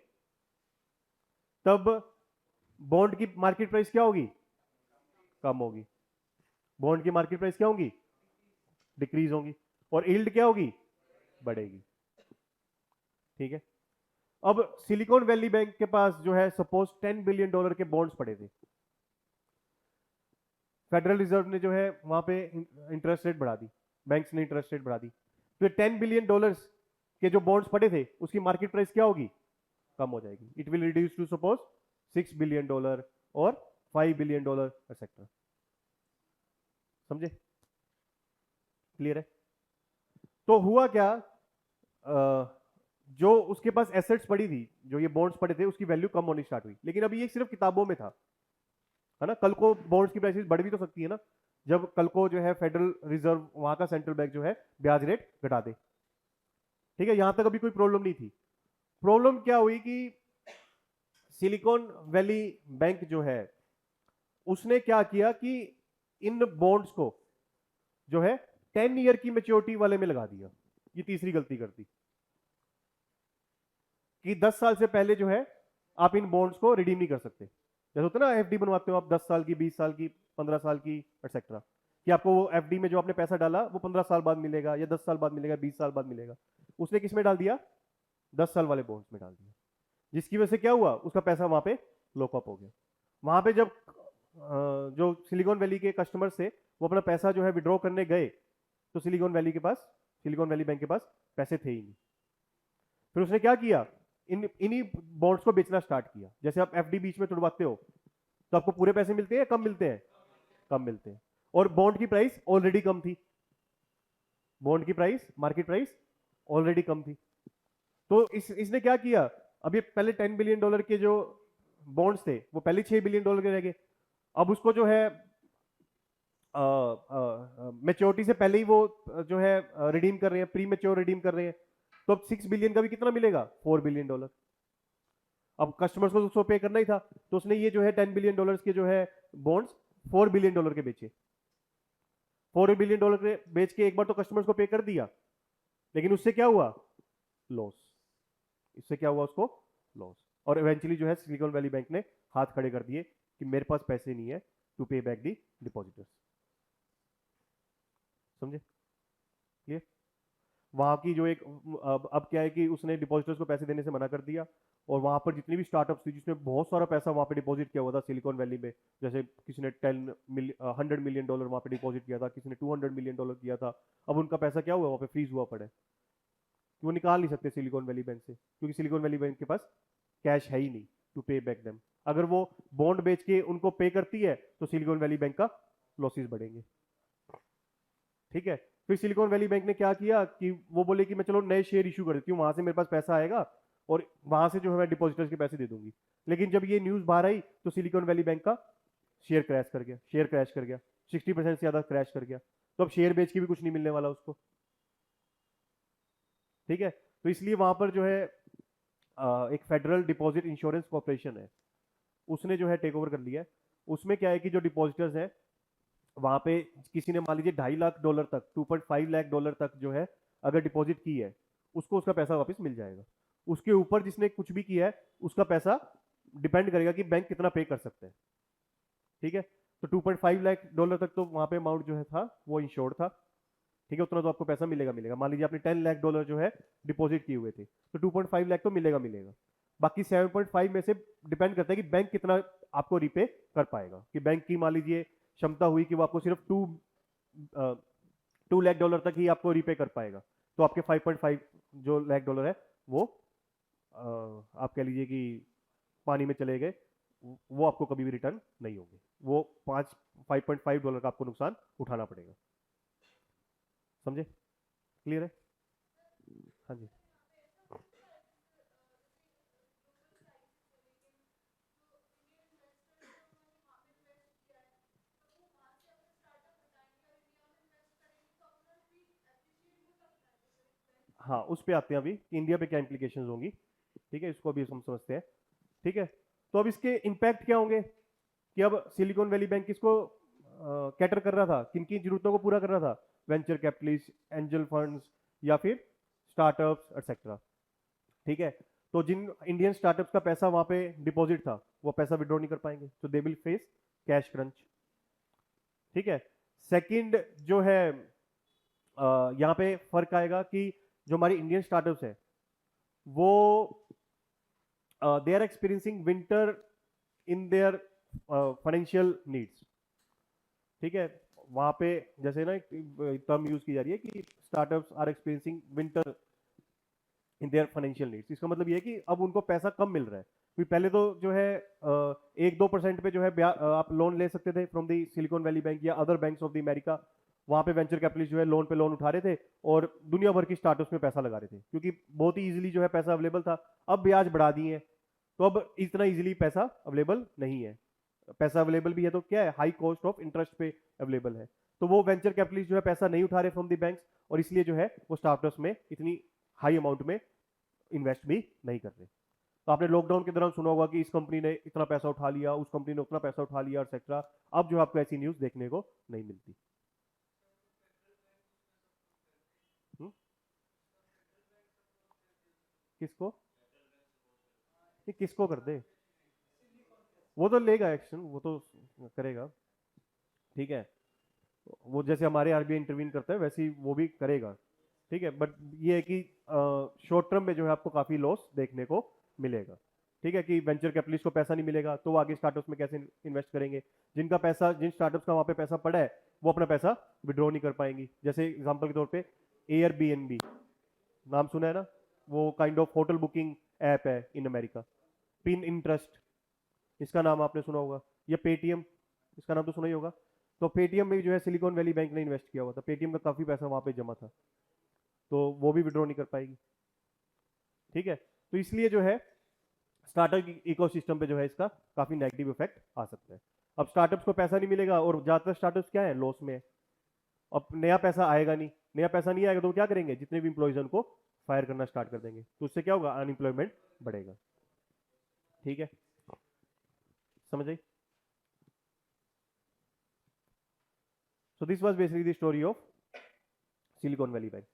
Speaker 1: तब बॉन्ड की मार्केट प्राइस क्या होगी, कम होगी, बॉन्ड की मार्केट प्राइस क्या होगी, डिक्रीज होगी, और यील्ड क्या होगी, बढ़ेगी, ठीक है। अब सिलिकॉन वैली बैंक के पास जो है सपोज $10 बिलियन के बॉन्ड्स पड़े थे, फेडरल रिजर्व ने जो है वहां पे इंटरेस्ट रेट बढ़ा दी, बैंक्स ने इंटरेस्ट रेट बढ़ा दी, तो $10 बिलियन के जो बॉन्ड्स पड़े थे उसकी मार्केट प्राइस क्या होगी, कम हो जाएगी, it will reduce to suppose $6 billion और $5 बिलियन एक्सेट्रा। समझे? क्लियर है? तो हुआ क्या, जो उसके पास एसेट्स पड़ी थी, जो ये बॉन्ड्स पड़े थे, उसकी वैल्यू कम होनी स्टार्ट हुई। लेकिन अभी ये सिर्फ किताबों में था, है ना। कल को बॉन्ड्स की प्राइसेस बढ़ भी तो सकती है ना, जब कल को जो है फेडरल रिजर्व, वहां का सेंट्रल बैंक जो है ब्याज रेट घटा दे। ठीक है, यहां तक अभी कोई प्रॉब्लम नहीं थी। प्रॉब्लम क्या हुई कि सिलिकॉन वैली बैंक जो है, उसने क्या किया कि इन बॉन्ड्स को जो है 10 ईयर की मेच्योरिटी वाले में लगा दिया। ये तीसरी गलती कर दी कि 10 साल से पहले जो है आप इन बॉन्ड्स को रिडीम नहीं कर सकते। जैसे होता है ना, एफडी बनवाते हो आप 10 साल की, 20 साल की, 15 साल की, एक्सेट्रा, कि आपको वो एफडी में जो आपने पैसा डाला वो 15 साल बाद मिलेगा, या 10 साल बाद मिलेगा, 20 साल बाद मिलेगा। उसने किस में डाल दिया? 10 साल वाले बॉन्ड्स में डाल दिया, जिसकी वजह से क्या हुआ, उसका पैसा वहां पे लॉकअप हो गया। वहां पे जब जो सिलिकॉन वैली के कस्टमर्स थे, वो अपना पैसा जो है विड्रॉ करने गए, तो सिलिकॉन वैली के पास, सिलिकॉन वैली बैंक के पास पैसे थे ही नहीं। फिर उसने क्या किया, इन्हीं बॉन्ड्स को बेचना स्टार्ट किया। जैसे आप एफडी बीच में तुड़वाते हो, तो आपको पूरे पैसे मिलते हैं, कम मिलते हैं, कम मिलते हैं। और बॉन्ड की प्राइस ऑलरेडी कम थी, बॉन्ड की प्राइस, मार्केट प्राइस ऑलरेडी कम थी। तो इसने क्या किया, अब ये पहले $10 बिलियन के जो बॉन्ड्स थे, वो पहले $6 बिलियन के रह गए। अब उसको जो है मेच्योरिटी से पहले ही वो जो है रिडीम कर रहे हैं, प्री मेच्योर रिडीम कर रहे हैं। तो अब 6 बिलियन का भी कितना मिलेगा, $4 बिलियन। अब कस्टमर्स को उसको पे करना ही था, तो उसने ये जो है $10 बिलियन के जो है बॉन्ड्स $4 बिलियन के बेचे। $4 बिलियन के बेच के एक बार तो कस्टमर्स को पे कर दिया, लेकिन उससे क्या हुआ, लॉस। इससे क्या हुआ उसको, लॉस। और इवेंचुअली जो है सिलिकॉन वैली बैंक ने हाथ खड़े कर दिए कि मेरे पास पैसे नहीं है टू पे बैक दी डिपॉजिटर्स। समझे ये? वहां की जो एक अब क्या है कि उसने डिपॉजिटर्स को पैसे देने से मना कर दिया, और वहां पर जितनी भी स्टार्टअप्स थी जिसने बहुत सारा पैसा वहां पे डिपॉजिट किया हुआ था सिलिकॉन वैली में, जैसे किसी ने $100 मिलियन वहां पे डिपॉजिट किया था, किसी ने $200 मिलियन किया था, अब उनका पैसा क्या हुआ, वहां पे फ्रीज हुआ पड़ा है। वो निकाल नहीं सकते सिलिकॉन वैली बैंक से, क्योंकि सिलिकॉन वैली बैंक के पास कैश है ही नहीं टू पे बैक देम। अगर वो बॉन्ड बेच के उनको पे करती है, तो सिलिकॉन वैली बैंक का लॉसेस बढ़ेंगे। ठीक है, फिर सिलिकॉन वैली बैंक ने क्या किया कि वो बोले कि मैं चलो नए शेयर इशू कर देती हूँ, वहां से मेरे पास पैसा आएगा और वहां से जो है मैं डिपॉजिटर्स के पैसे दे दूंगी। लेकिन जब ये न्यूज बाहर आई, तो सिलिकॉन वैली बैंक का शेयर क्रैश कर गया, शेयर क्रैश कर गया, 60% से ज्यादा क्रैश कर गया। तो अब शेयर बेच के भी कुछ नहीं मिलने वाला उसको। ठीक है, तो इसलिए वहां पर जो है एक फेडरल डिपॉजिट इंश्योरेंस कॉर्पोरेशन है, उसने जो है टेक ओवर कर लिया है। उसमें क्या है कि जो डिपॉजिटर्स हैं वहां पे, किसी ने मान लीजिए $2.5 लाख तक, $2.5 लाख तक जो है अगर डिपॉजिट की है, उसको उसका पैसा वापस मिल जाएगा। उसके ऊपर जिसने कुछ भी किया है, उसका पैसा डिपेंड करेगा कि बैंक कितना पे कर सकते हैं। ठीक है, तो $2.5 लाख तक तो वहां पे अमाउंट जो है था वो इंश्योर्ड था। ठीक है, उतना तो आपको पैसा मिलेगा मिलेगा। मान लीजिए आपने $10 लाख जो है डिपॉजिट किए हुए थे, तो 2.5 लाख तो मिलेगा मिलेगा। बाकी 7.5 में से डिपेंड करता है कि बैंक कितना आपको रिपे कर पाएगा। कि बैंक की मान लीजिए क्षमता हुई कि वो आपको सिर्फ $2 लाख तक ही आपको रिपे कर पाएगा, तो आपके 5.5 जो $1 लाख है वो आप कह लीजिए कि पानी में चले गए, वो आपको कभी भी रिटर्न नहीं होंगे। वो $5.5 का आपको नुकसान उठाना पड़ेगा। समझे? क्लियर है? हाँ जी। हाँ, उस पे आते हैं अभी कि इंडिया पे क्या इंप्लीकेशंस होंगी। ठीक है, इसको अभी हम समझते हैं। ठीक है, तो अब इसके इम्पैक्ट क्या होंगे कि अब सिलिकॉन वैली बैंक किसको कैटर कर रहा था, किन किन जरूरतों को पूरा कर रहा था, वेंचर कैपिटलिस्ट, एंजल फंड्स, या फिर स्टार्टअप्स एक्सेट्रा। ठीक है, तो जिन इंडियन स्टार्टअप्स का पैसा वहां पे डिपॉजिट था, वो पैसा विड्रॉ नहीं कर पाएंगे, तो they will face cash crunch. ठीक है, सेकंड जो है यहाँ पे फर्क आएगा कि जो हमारी इंडियन स्टार्टअप्स है वो they are experiencing winter in their financial needs. ठीक है, वहां पे जैसे ना एक टर्म यूज की जा रही है कि startups are experiencing winter in their financial needs. इसका मतलब ये है कि अब उनको पैसा कम मिल रहा है, क्योंकि पहले तो जो है 1-2% पे जो है आप लोन ले सकते थे from the Silicon valley Bank या other banks of the America, वहां पे वेंचर कैपिटलिस्ट जो है लोन पे लोन उठा रहे थे और दुनिया भर की स्टार्टअप्स में पैसा लगा रहे थे, क्योंकि बहुत ही इजीली जो है पैसा अवेलेबल था। अब ब्याज बढ़ा दिए हैं, तो अब इतना इजीली पैसा अवेलेबल नहीं है। पैसा अवेलेबल भी है तो क्या है, हाई कॉस्ट ऑफ इंटरेस्ट पे अवेलेबल है। तो वो वेंचर कैपिटलिस्ट जो है पैसा नहीं उठा रहे फ्रॉम द बैंक्स, और इसलिए जो है वो स्टार्टअप्स में इतनी हाई अमाउंट में इन्वेस्ट भी नहीं कर रहे। तो आपने लॉकडाउन के दौरान सुना होगा कि इस कंपनी ने इतना पैसा उठा लिया, उस कंपनी ने उतना पैसा उठा लिया, एक्सेट्रा। अब जो आपको ऐसी न्यूज देखने को नहीं मिलती। हुँ? किसको? ये किसको कर दे? वो तो लेगा एक्शन, वो तो करेगा, ठीक है। वो जैसे हमारे आरबीआई इंटरवीन करता है वैसे ही वो भी करेगा, ठीक है। बट ये है कि शॉर्ट टर्म में जो है आपको काफी लॉस देखने को मिलेगा, ठीक है। कि वेंचर कैपिटलिस्ट को पैसा नहीं मिलेगा तो वो आगे स्टार्टअप्स में कैसे इन्वेस्ट करेंगे? जिनका पैसा, जिन स्टार्टअप्स का वहां पे पैसा पड़ा है, वो अपना पैसा विड्रॉ नहीं कर पाएंगी। जैसे एग्जांपल के तौर पे एयरबीएनबी, नाम सुना है ना? वो kind of hotel booking app है इन अमेरिका। पिन इंटरेस्ट, इसका नाम आपने सुना होगा, या पेटीएम, इसका नाम तो सुना ही होगा। तो पेटीएम में जो है सिलिकॉन वैली बैंक ने इन्वेस्ट किया हुआ था, पेटीएम का काफी पैसा वहां पे जमा था, तो वो भी विड्रॉ नहीं कर पाएगी, ठीक है। तो इसलिए जो है स्टार्टअप इकोसिस्टम पे जो है इसका काफी नेगेटिव इफेक्ट आ सकता है। अब स्टार्टअप्स को पैसा नहीं मिलेगा, और ज्यादातर स्टार्टअप्स क्या है, लॉस में है। अब नया पैसा आएगा नहीं, नया पैसा नहीं आएगा तो क्या करेंगे, जितने भी इंप्लॉइज उनको फायर करना स्टार्ट कर देंगे, तो उससे क्या होगा, अनएम्प्लॉयमेंट बढ़ेगा, ठीक है। समझ आई? So this was basically the story of Silicon valley bank.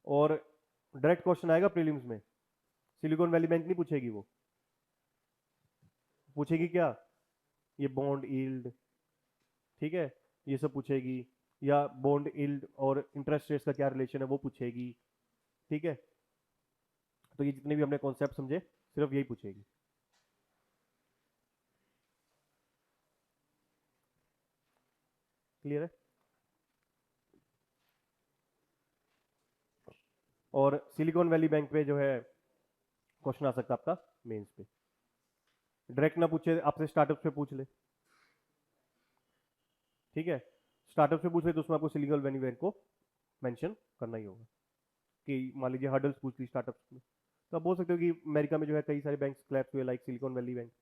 Speaker 1: और डायरेक्ट क्वेश्चन आएगा प्रीलिम्स में, सिलिकॉन वैली बैंक नहीं पूछेगी, वो पूछेगी क्या, ये बॉन्ड यील्ड, ठीक है, ये सब पूछेगी, या बॉन्ड यील्ड और इंटरेस्ट रेट्स का क्या रिलेशन है वो पूछेगी, ठीक है। तो ये जितने भी हमने कॉन्सेप्ट समझे सिर्फ यही पूछेगी, क्लियर है? और सिलिकॉन वैली बैंक पे जो है क्वेश्चन आ सकता है आपका मेंस पे, डायरेक्ट ना पूछे आपसे, स्टार्टअप पे पूछ ले, ठीक है। स्टार्टअप से पूछ ले तो उसमें आपको सिलिकॉन वैली बैंक को मेंशन करना ही होगा। कि मान लीजिए हर्डल्स पूछ ली स्टार्टअप में, तो आप बोल सकते हो कि अमेरिका में जो है कई सारे बैंक क्लैप्स हुए लाइक सिलिकॉन वैली बैंक,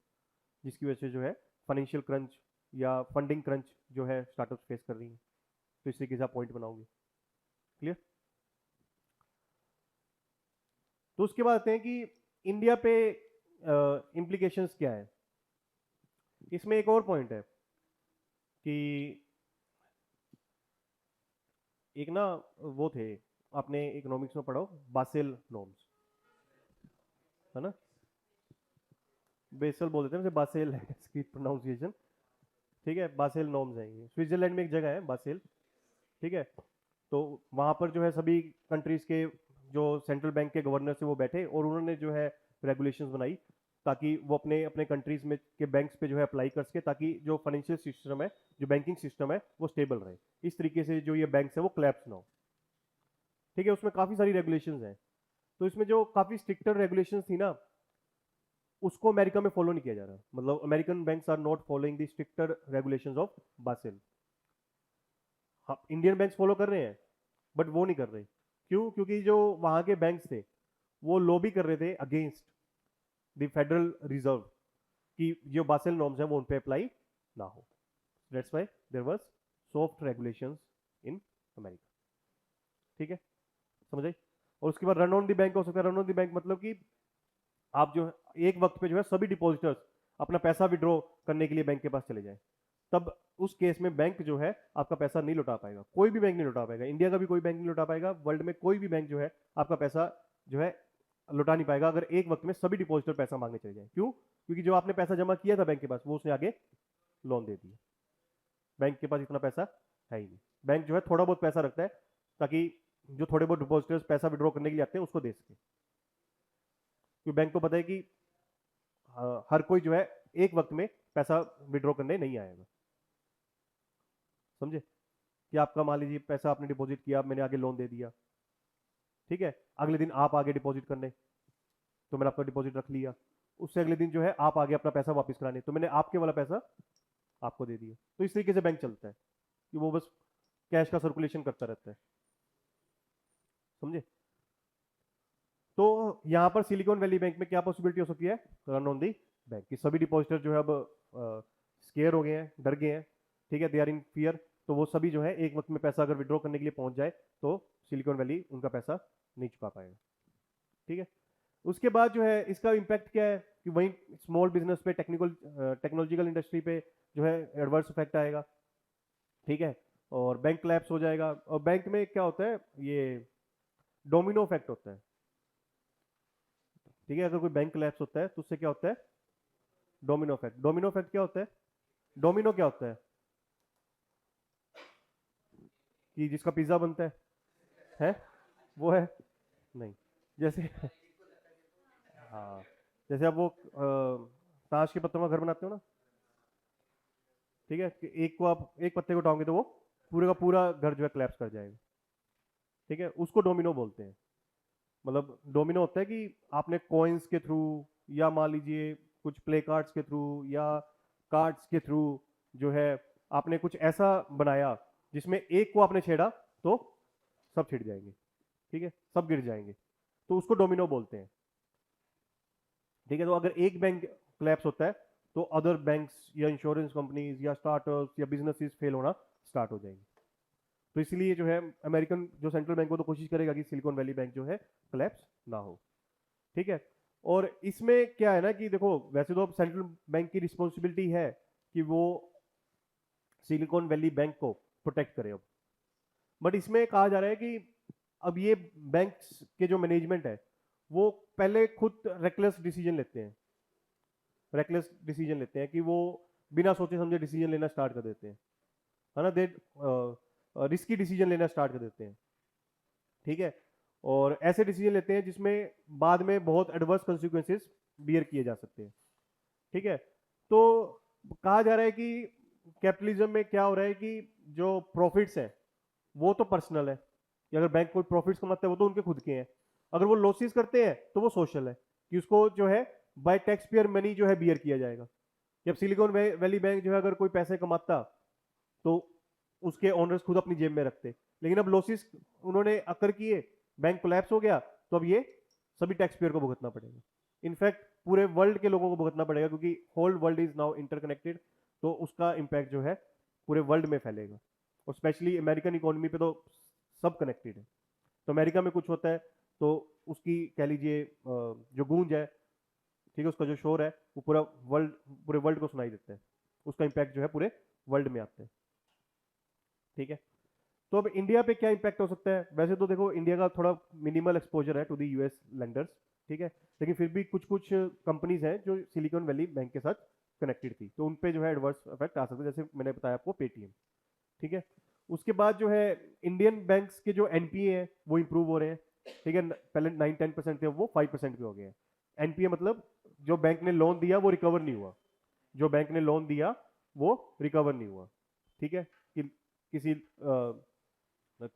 Speaker 1: जिसकी वजह से जो है फाइनेंशियल क्रंच या फंडिंग क्रंच जो है स्टार्टअप फेस कर रही है। तो इस तरीके से आप पॉइंट बनाओगे, क्लियर? तो उसके बाद आते हैं कि इंडिया पे इम्प्लीकेशंस क्या है। इसमें एक और पॉइंट है कि एक ना वो थे, आपने इकोनॉमिक्स में पढ़ो, बासेल नॉर्म्स, है ना? बेसल बोल देते हैं उसे, बासेल है इसकी प्रोनाउंसिएशन, ठीक है। बासेल नॉर्म्स है, ये स्विट्जरलैंड में एक जगह है बासेल, ठीक है। तो वहां पर जो है सभी कंट्रीज के जो सेंट्रल बैंक के गवर्नर से वो बैठे, और उन्होंने जो है रेगुलेशंस बनाई, ताकि वो अपने अपने कंट्रीज में के बैंक्स पे जो है अप्लाई कर सके, ताकि जो फाइनेंशियल सिस्टम है, जो बैंकिंग सिस्टम है, वो स्टेबल रहे। इस तरीके से जो ये बैंक्स है वो क्लैप्स ना हो, ठीक है। उसमें काफी सारी रेगुलेशंस हैं। तो इसमें जो काफी स्ट्रिक्टर रेगुलेशंस थी ना, उसको अमेरिका में फॉलो नहीं किया जा रहा। मतलब American banks are not following the stricter regulations of Basel. हाँ, इंडियन बैंक्स फॉलो कर रहे हैं, बट वो नहीं कर रहे। क्यों? क्योंकि जो वहां के बैंक्स थे वो लॉबी कर रहे थे अगेंस्ट द फेडरल रिजर्व, कि जो बासेल नॉर्म्स हैं वो उन पे अप्लाई ना हो। That's why there was soft regulations in America, ठीक है। समझ आई? और उसके बाद रन ऑन द बैंक हो सकता है। रन ऑन द बैंक मतलब कि आप जो है एक वक्त पे जो है सभी डिपॉजिटर्स अपना पैसा विड्रॉ करने के लिए बैंक के पास चले जाएं, तब उस केस में बैंक जो है आपका पैसा नहीं लौटा पाएगा। कोई भी बैंक नहीं लौटा पाएगा, इंडिया का भी कोई बैंक नहीं लौटा पाएगा, वर्ल्ड में कोई भी बैंक जो है आपका पैसा जो है लौटा नहीं पाएगा, अगर एक वक्त में सभी डिपॉजिटर पैसा मांगने चले जाए। क्यों? क्योंकि जो आपने पैसा जमा किया था बैंक के पास, वो उसने आगे लोन दे दिया। बैंक के पास इतना पैसा है ही नहीं। बैंक जो है थोड़ा बहुत पैसा रखता है, ताकि जो थोड़े बहुत डिपॉजिटर्स पैसा विड्रॉ करने के लिए आते हैं उसको दे सके। क्योंकि बैंक को पता है कि हर कोई जो है एक वक्त में पैसा विड्रॉ करने नहीं आएगा। समझे? कि आपका मान लीजिए पैसा आपने डिपॉजिट किया, मैंने आगे लोन दे दिया, ठीक है। अगले दिन आप आगे डिपॉजिट करने, तो मैंने आपका डिपॉजिट रख लिया। उससे अगले दिन जो है आप आगे अपना पैसा वापस कराने, तो मैंने आपके वाला पैसा आपको दे दिया। तो इस तरीके से बैंक चलता है कि वो बस कैश का सर्कुलेशन करता रहता है, समझे? तो यहाँ पर सिलिकॉन वैली बैंक में क्या पॉसिबिलिटी हो सकती है, रन ऑन दी बैंक, कि सभी डिपॉजिटर जो है अब स्केयर हो गए हैं, डर गए हैं, ठीक है, दे आर इन फियर, तो वो सभी जो है एक वक्त में पैसा अगर विड्रॉ करने के लिए पहुंच जाए तो सिलिकॉन वैली उनका पैसा नहीं चुका पाएगा, ठीक है। उसके बाद जो है इसका इम्पैक्ट क्या है कि वहीं स्मॉल बिजनेस पे, टेक्नोलॉजिकल इंडस्ट्री पे जो है एडवर्स इफेक्ट आएगा, ठीक है, और बैंक क्लैप्स हो जाएगा। और बैंक में क्या होता है, ये डोमिनो इफेक्ट होता है, ठीक है, अगर कोई बैंक क्लैप्स होता है तो उससे क्या होता है, डोमिनो इफेक्ट। डोमिनो इफेक्ट क्या होता है, डोमिनो क्या होता है, कि जिसका पिज्जा बनता है वो है, नहीं, जैसे हाँ, जैसे आप वो ताश के पत्तों का घर बनाते हो ना, ठीक है, कि एक को आप एक पत्ते को उठाओगे तो वो पूरे का पूरा घर जो है क्लैप्स कर जाएगा, ठीक है, उसको डोमिनो बोलते हैं। मतलब डोमिनो होता है कि आपने कॉइन्स के थ्रू, या मान लीजिए कुछ प्ले कार्ड्स के थ्रू, या कार्ड्स के थ्रू जो है आपने कुछ ऐसा बनाया जिसमें एक को आपने छेड़ा तो सब छिड़ जाएंगे, ठीक है, सब गिर जाएंगे, तो उसको डोमिनो बोलते हैं, ठीक है। तो अगर एक बैंक क्लैप्स होता है तो अदर बैंक्स या इंश्योरेंस कंपनीज या स्टार्टअप्स या बिजनेसेस फेल होना स्टार्ट हो जाएंगे। तो इसलिए जो है अमेरिकन जो सेंट्रल बैंक वो तो कोशिश करेगा कि सिलिकॉन वैली बैंक जो है क्लैप्स ना हो, ठीक है। और इसमें क्या है ना कि देखो, वैसे तो सेंट्रल बैंक की रिस्पॉन्सिबिलिटी है कि वो सिलिकॉन वैली बैंक को प्रोटेक्ट करे अब, बट इसमें कहा जा रहा है कि अब ये बैंक्स के जो मैनेजमेंट है वो पहले खुद रेकलेस डिसीजन लेते हैं कि वो बिना सोचे समझे डिसीजन लेना स्टार्ट कर देते हैं, है ना, दे रिस्की डिसीजन लेना स्टार्ट कर देते हैं, ठीक है, और ऐसे डिसीजन लेते हैं जिसमें बाद में बहुत एडवर्स कंसिक्वेंसेस बियर किए जा सकते हैं, ठीक है। तो कहा जा रहा है कि कैपिटलिज्म में क्या हो रहा है कि जो प्रॉफिट्स है वो तो पर्सनल है, कि अगर बैंक कोई प्रॉफिट्स कमाता है वो तो उनके खुद के हैं, अगर वो लॉसेस करते हैं तो वो सोशल है, कि उसको जो है बाय टैक्स पेयर मनी जो है बियर किया जाएगा। जब सिलिकॉन वैली बैंक जो है अगर कोई पैसे कमाता तो उसके ओनर्स खुद अपनी जेब में रखते, लेकिन अब लॉसेस उन्होंने अकर किए, बैंक कोलैप्स हो गया, तो अब ये सभी टैक्स पेयर को भुगतना पड़ेगा, इनफैक्ट पूरे वर्ल्ड के लोगों को भुगतना पड़ेगा, क्योंकि whole world is now interconnected, तो उसका इम्पैक्ट जो है पूरे वर्ल्ड में फैलेगा, और स्पेशली अमेरिकन इकोनॉमी पे तो सब कनेक्टेड है। तो अमेरिका में कुछ होता है तो उसकी कह लीजिए जो गूंज है, ठीक है, उसका जो शोर है वो पूरे वर्ल्ड को सुनाई देता है, उसका इम्पैक्ट जो है पूरे वर्ल्ड में आता है, ठीक है। तो अब इंडिया पे क्या इम्पैक्ट हो सकता है, वैसे तो देखो इंडिया का थोड़ा मिनिमल एक्सपोजर है टू दी यूएस लेंडर्स, ठीक है, लेकिन फिर भी कुछ कुछ कंपनीज हैं जो सिलिकॉन वैली बैंक के साथ कनेक्टेड थी, तो उन पे जो है एडवर्स इफेक्ट आ सकता है, जैसे मैंने बताया आपको पेटीएम, ठीक है। उसके बाद जो है इंडियन बैंक्स के जो एनपीए है वो इंप्रूव हो रहे हैं, ठीक है, पहले 9-10% थे वो 5% पे हो गए हैं। एनपीए मतलब जो बैंक ने लोन दिया वो रिकवर नहीं हुआ, जो बैंक ने लोन दिया वो रिकवर नहीं हुआ, ठीक है, कि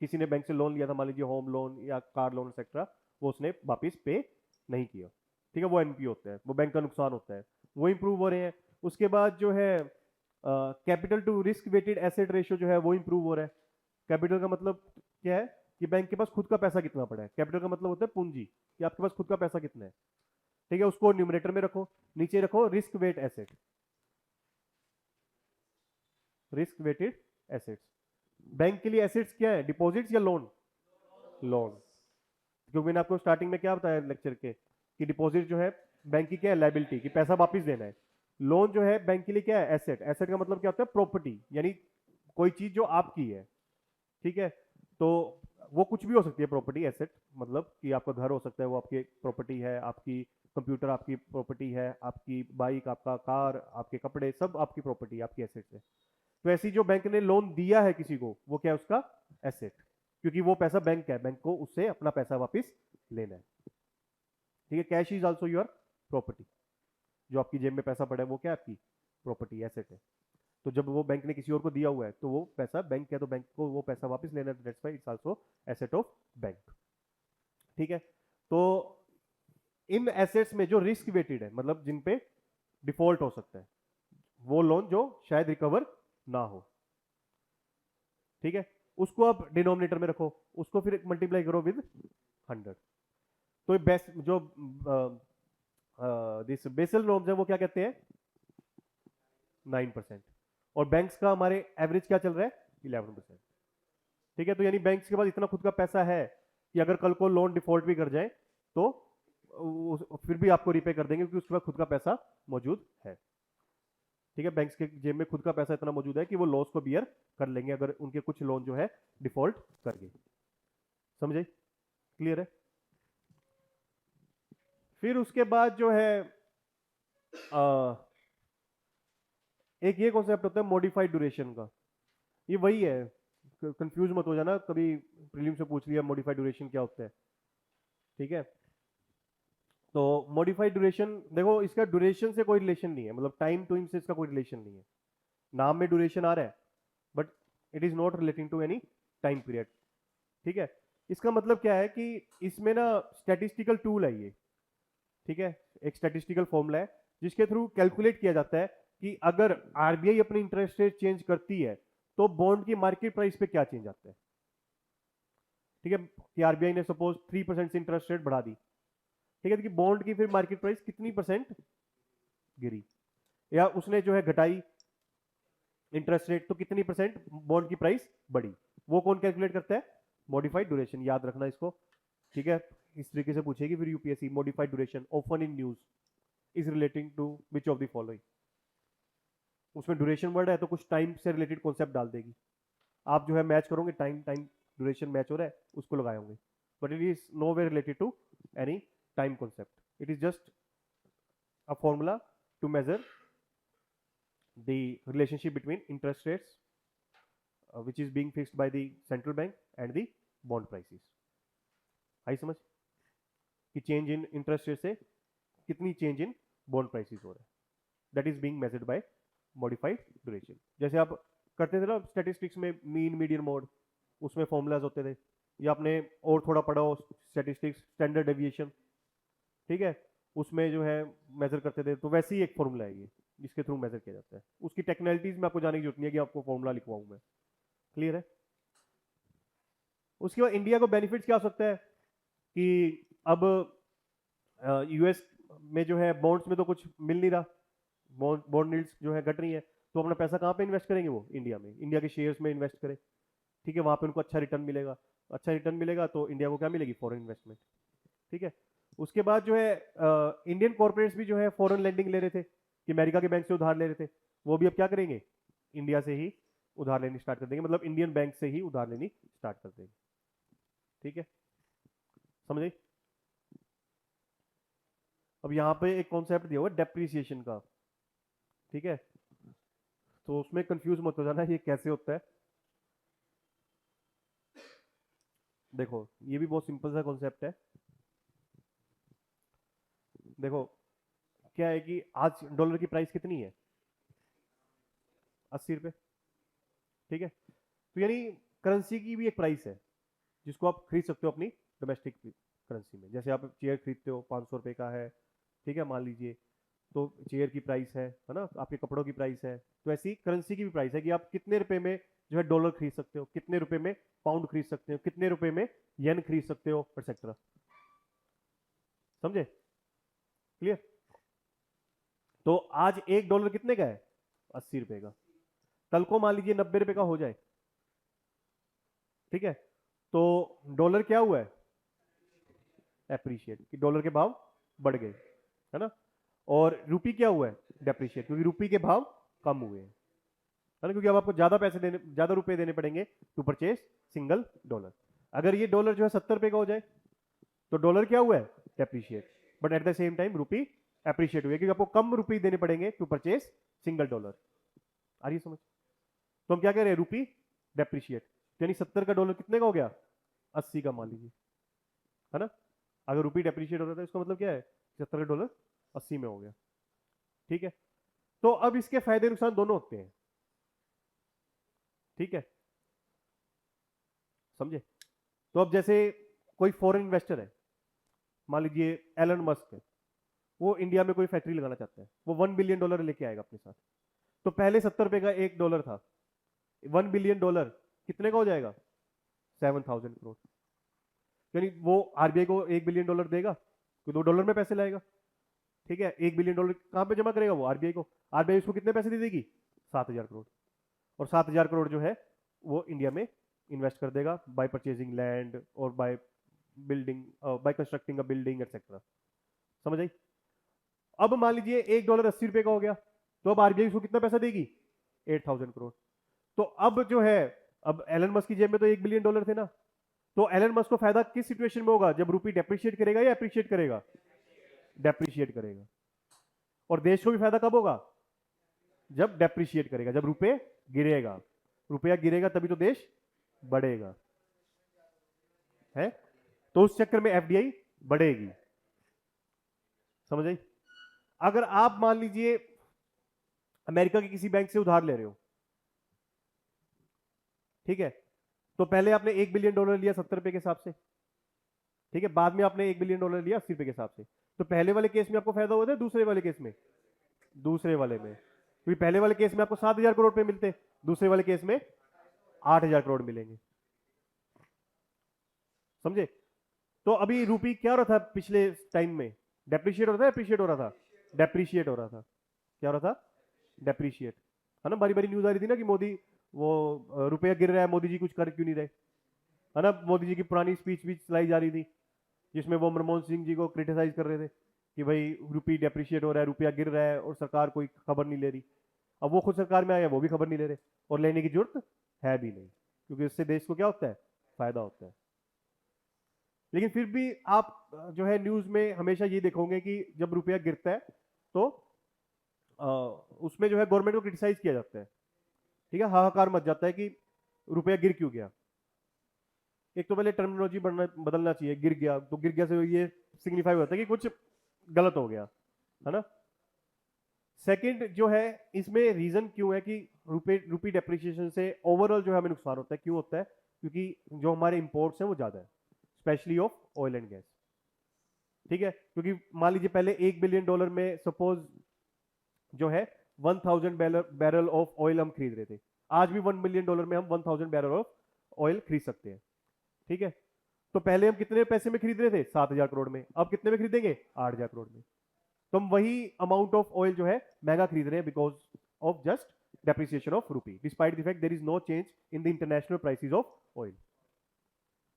Speaker 1: किसी ने बैंक से लोन लिया था, मान लीजिए होम लोन या कार लोन एक्सेट्रा, वो उसने वापस पे नहीं किया, ठीक है, वो एनपीए होता है, वो बैंक का नुकसान होता है, वो इंप्रूव हो रहे हैं। उसके बाद जो है capital to risk weighted asset ratio जो है वो इंप्रूव हो रहा है। कैपिटल का मतलब क्या है, कि बैंक के पास खुद का पैसा कितना पड़ा है, कैपिटल का मतलब होता है पूंजी, कि आपके पास खुद का पैसा कितना है, ठीक है, उसको न्यूमरेटर में रखो, नीचे रखो risk weight asset, risk weighted assets. Bank के लिए एसेट्स क्या है, डिपॉजिट्स या लोन, लोन, क्योंकि मैंने आपको स्टार्टिंग में क्या बताया लेक्चर के, कि डिपॉजिट जो है बैंक की क्या है, लाइबिलिटी, कि पैसा वापस देना है। लोन जो है बैंक के लिए क्या है, एसेट, एसेट का मतलब क्या होता है, प्रॉपर्टी, यानी कोई चीज जो आपकी है, ठीक है। तो वो कुछ भी हो सकती है प्रॉपर्टी, एसेट मतलब कि आपका घर हो सकता है वो आपकी प्रॉपर्टी है, आपकी कंप्यूटर आपकी प्रॉपर्टी है, आपकी बाइक, आपका कार, आपके कपड़े, सब आपकी प्रॉपर्टी, आपकी एसेट है। तो ऐसी जो बैंक ने लोन दिया है किसी को, वो क्या है, उसका एसेट, क्योंकि वो पैसा बैंक का है, बैंक को उससे अपना पैसा वापस लेना है, ठीक है। Cash is also your property, जो आपकी जेब में पैसा पड़ा है वो क्या है, आपकी प्रॉपर्टी, एसेट है। तो जब वो बैंक ने किसी और को दिया हुआ है तो वो पैसा बैंक है, तो बैंक को वो पैसा वापस लेना है, that's why it's also asset of bank, ठीक है। तो इन एसेट्स में जो रिस्क वेटेड है, मतलब जिन पे डिफॉल्ट हो सकता है, वो लोन जो शायद रिकवर ना हो, ठीक है। उसको आप डिनोमिनेटर में रखो, उसको फिर मल्टीप्लाई करो विद 100। तो ये बेस्ट जो दिस बेसल नॉर्म्स है वो क्या कहते हैं, 9%। और बैंक्स का हमारे एवरेज क्या चल रहा है, 11%। ठीक है, तो यानी बैंक्स के पास इतना खुद का पैसा है कि अगर कल को लोन डिफॉल्ट भी कर जाए तो फिर भी आपको रिपे कर देंगे, क्योंकि उसके पास खुद का पैसा मौजूद है। ठीक है, बैंक्स के जेब में खुद का पैसा इतना मौजूद है कि वो लॉस को बियर कर लेंगे अगर उनके कुछ लोन जो है डिफॉल्ट कर गए। समझे, क्लियर है। फिर उसके बाद जो है एक ये कॉन्सेप्ट होता है मॉडिफाइड ड्यूरेशन का। ये वही है, कंफ्यूज मत हो जाना, कभी प्रीलिम से पूछ लिया मॉडिफाइड ड्यूरेशन क्या होता है। ठीक है, तो मॉडिफाइड ड्यूरेशन देखो, इसका ड्यूरेशन से कोई रिलेशन नहीं है, मतलब टाइम टू से इसका कोई रिलेशन नहीं है। नाम में ड्यूरेशन आ रहा है but it is not relating to any time period. ठीक है, इसका मतलब क्या है कि इसमें ना स्टैटिस्टिकल टूल है ये। ठीक है, एक स्टैटिस्टिकल फॉर्मूला है जिसके थ्रू कैलकुलेट किया जाता है कि अगर आरबीआई अपनी इंटरेस्ट रेट चेंज करती है तो बॉन्ड की मार्केट प्राइस पे क्या चेंज आता है। ठीक है, कि आरबीआई ने सपोज 3% से इंटरेस्ट रेट बढ़ा दी, ठीक है, कि बॉन्ड की फिर मार्केट प्राइस कितनी परसेंट गिरी, या उसने जो है घटाई इंटरेस्ट रेट तो कितनी परसेंट बॉन्ड की प्राइस बढ़ी। वो कौन कैलकुलेट करता है, मॉडिफाइड ड्यूरेशन। याद रखना इसको। ठीक है, इस तरीके से पूछेगी फिर UPSC, modified duration often in news is relating to which of the following. उसमें ड्यूरेशन वर्ड है तो कुछ टाइम से रिलेटेड कॉन्सेप्ट डाल देगी। आप जो है मैच करोगे, टाइम टाइम ड्यूरेशन मैच हो रहा है उसको लगाए होंगे, but it is no way related to any time concept. It is just a formula to measure the relationship between interest rates which is being fixed by the central bank and the bond prices। आई समझ कि change in interest rate से कितनी change in bond prices हो रहा है, that is being measured by modified duration. जैसे आप करते थे ना स्टैटिस्टिक्स में मीन मीडियन मोड, उसमें फॉर्मूलाज होते थे, या आपने और थोड़ा पढ़ा हो स्टैटिस्टिक्स स्टैंडर्ड डेविएशन, ठीक है, उसमें जो है मेजर करते थे, तो वैसे ही एक फॉर्मूला है ये जिसके थ्रू मेजर किया जाता है। उसकी टेक्निकलिटीज में आपको जाने की जरूरत नहीं है कि आपको फॉर्मूला लिखवाऊं मैं, क्लियर है। उसके बाद इंडिया को बेनिफिट्स क्या हो सकता है कि अब यूएस में जो है बॉन्ड्स में तो कुछ मिल नहीं रहा, बॉन्ड यील्ड्स जो है घट रही है, तो अपना पैसा कहाँ पे इन्वेस्ट करेंगे, वो इंडिया में, इंडिया के शेयर्स में इन्वेस्ट करें। ठीक है, वहां पे उनको अच्छा रिटर्न मिलेगा, अच्छा रिटर्न मिलेगा तो इंडिया को क्या मिलेगी, फॉरेन इन्वेस्टमेंट। ठीक है, उसके बाद जो है इंडियन कॉर्पोरेट्स भी जो है फॉरेन लेंडिंग ले रहे थे कि अमेरिका के बैंक से उधार ले रहे थे, वो भी अब क्या करेंगे, इंडिया से ही उधार लेनी स्टार्ट कर देंगे, मतलब इंडियन बैंक से ही उधार लेनी स्टार्ट कर देंगे। ठीक है, समझे। अब यहाँ पे एक कॉन्सेप्ट दिया हुआ है डेप्रिसिएशन का। ठीक है, तो उसमें कंफ्यूज मत हो जाना ये कैसे होता है। देखो ये भी बहुत सिंपल सा कॉन्सेप्ट है। देखो क्या है कि आज डॉलर की प्राइस कितनी है, 80 रुपए। ठीक है, तो यानी करेंसी की भी एक प्राइस है जिसको आप खरीद सकते हो अपनी डोमेस्टिक करेंसी में। जैसे आप चेयर खरीदते हो 500 रुपए का है, ठीक है, मान लीजिए, तो चेयर की प्राइस है ना, आपके कपड़ों की प्राइस है, तो ऐसी करेंसी की भी प्राइस है कि आप कितने रुपए में जो है डॉलर खरीद सकते हो, कितने रुपए में पाउंड खरीद सकते हो, कितने रुपए में येन खरीद सकते हो, एक्सेट्रा। समझे, क्लियर। तो आज $1 कितने का है, 80 रुपए का। कल को मान लीजिए 90 रुपए का हो जाए, ठीक है, तो डॉलर क्या हुआ है, एप्रिशिएट, कि डॉलर के भाव बढ़ गए, है ना। और रूपी क्या हुआ है, डेप्रिशिएट, क्योंकि रूपी के भाव कम हुए हैं, है ना, क्योंकि अब आपको ज्यादा पैसे देने, ज्यादा रुपए देने पड़ेंगे टू परचेस सिंगल डॉलर। अगर ये डॉलर जो है 70 रुपए का हो जाए तो डॉलर क्या हुआ है, depreciate, but at the same time रूपी एप्रिशिएट हुई है, क्योंकि आपको कम रुपए देने पड़ेंगे टू परचेस सिंगल डॉलर। आ रही है समझ। तो हम क्या कह रहे हैं, रूपी डेप्रिशिएट, यानी 70 का डॉलर कितने का हो गया, 80 का मान लीजिए, है ना। अगर रूपी डेप्रिशिएट हो रहा था इसका मतलब क्या है, 70 का डॉलर 80 में हो गया। ठीक है, तो अब इसके फायदे नुकसान दोनों होते हैं। ठीक है, समझे। तो अब जैसे कोई फॉरेन इन्वेस्टर है, मान लीजिए एलन मस्क है, वो इंडिया में कोई फैक्ट्री लगाना चाहता है, वो $1 बिलियन लेके आएगा अपने साथ। तो पहले 70 रुपए का $1 था, $1 बिलियन कितने का हो जाएगा, 7,000 करोड़। यानी वो आरबीआई को $1 बिलियन देगा तो $2 में पैसे लाएगा। ठीक है, $1 बिलियन कहां पे जमा करेगा वो? आरबीआई को। आरबीआई उसको कितने पैसे दे देगी? 7,000 करोड़। और 7,000 करोड़ जो है वो इंडिया में इन्वेस्ट कर देगा बाय परचेजिंग लैंड और by building, by constructing a building etcetera. समझ आई? अब मान लीजिए $1 ₹80 का हो गया, तो अब आरबीआई उसको कितना पैसा देगी? 8,000 करोड़। तो अब जो है, अब एलन मस्क की जेब में तो $1 बिलियन थे ना, तो एलन मस्क को फायदा किस सिचुएशन में होगा? जब रुपी डेप्रिशिएट करेगा या एप्रिशिएट करेगा? डेप्रिशिएट करेगा। और देश को भी फायदा कब होगा? जब डेप्रिशिएट करेगा, जब रुपए गिरेगा। रुपया गिरेगा तभी तो देश बढ़ेगा, है? तो उस चक्कर में एफडीआई बढ़ेगी। समझ आई? अगर आप मान लीजिए अमेरिका के किसी बैंक से उधार ले रहे हो, ठीक है, तो पहले आपने $1 बिलियन लिया 70 रुपए के हिसाब से, ठीक है, बाद में आपने $1 बिलियन लिया 80 रुपए के हिसाब से। तो पहले वाले केस में आपको फायदा होता है, दूसरे वाले केस में? दूसरे वाले में, क्योंकि पहले वाले केस में आपको 7,000 करोड़ रुपए मिलते, दूसरे वाले केस में 8,000 करोड़ मिलेंगे। समझे? तो अभी रूपी क्या हो रहा था पिछले टाइम में? डेप्रिशिएट हो रहा था, एप्रिशिएट हो रहा था? डेप्रिशिएट हो रहा था। क्या हो रहा था? डेप्रिशिएट। है ना, बारी बारी न्यूज आ रही थी ना कि मोदी, वो रुपया गिर रहा है, मोदी जी कुछ कर क्यों नहीं रहे, है ना? मोदी जी की पुरानी स्पीच भी चलाई जा रही थी जिसमें वो मनमोहन सिंह जी को क्रिटिसाइज कर रहे थे कि भाई रुपी डेप्रिशिएट हो रहा है, रुपया गिर रहा है और सरकार कोई खबर नहीं ले रही। अब वो खुद सरकार में आए हैं, वो भी खबर नहीं ले रहे, और लेने की जरूरत है भी नहीं, क्योंकि इससे देश को क्या होता है? फायदा होता है। लेकिन फिर भी आप जो है न्यूज में हमेशा ये देखोगे कि जब रुपया गिरता है तो उसमें जो है गवर्नमेंट को क्रिटिसाइज किया जाता है, ठीक है, हाहाकार मच जाता है कि रुपया गिर क्यों गया। एक तो पहले टर्मिनोलॉजी बदलना चाहिए, गिर गया तो गिर गया से ये सिग्निफाई होता है कि कुछ गलत हो गया, है ना? सेकंड जो है, इसमें रीजन क्यों है कि रुपी डेप्रिसिएशन से ओवरऑल जो है हमें नुकसान होता है? क्यों होता है? क्योंकि जो हमारे इंपोर्ट्स हैं वो ज्यादा है, specially of oil and gas. ठीक है, क्योंकि मान लीजिए पहले $1 बिलियन में सपोज जो है 1,000 बैरल ऑफ ऑयल हम खरीद रहे थे, आज भी $1 बिलियन में हम 1,000 बैरल ऑफ ऑयल खरीद सकते हैं। ठीक है, तो पहले हम कितने पैसे में खरीद रहे थे? 7,000 करोड़ में। अब कितने में खरीदेंगे? 8,000 करोड़ में। तो हम वही अमाउंट ऑफ ऑयल जो है महंगा खरीद रहे हैं because of just depreciation of rupee, despite the fact there is no change in the international prices of oil.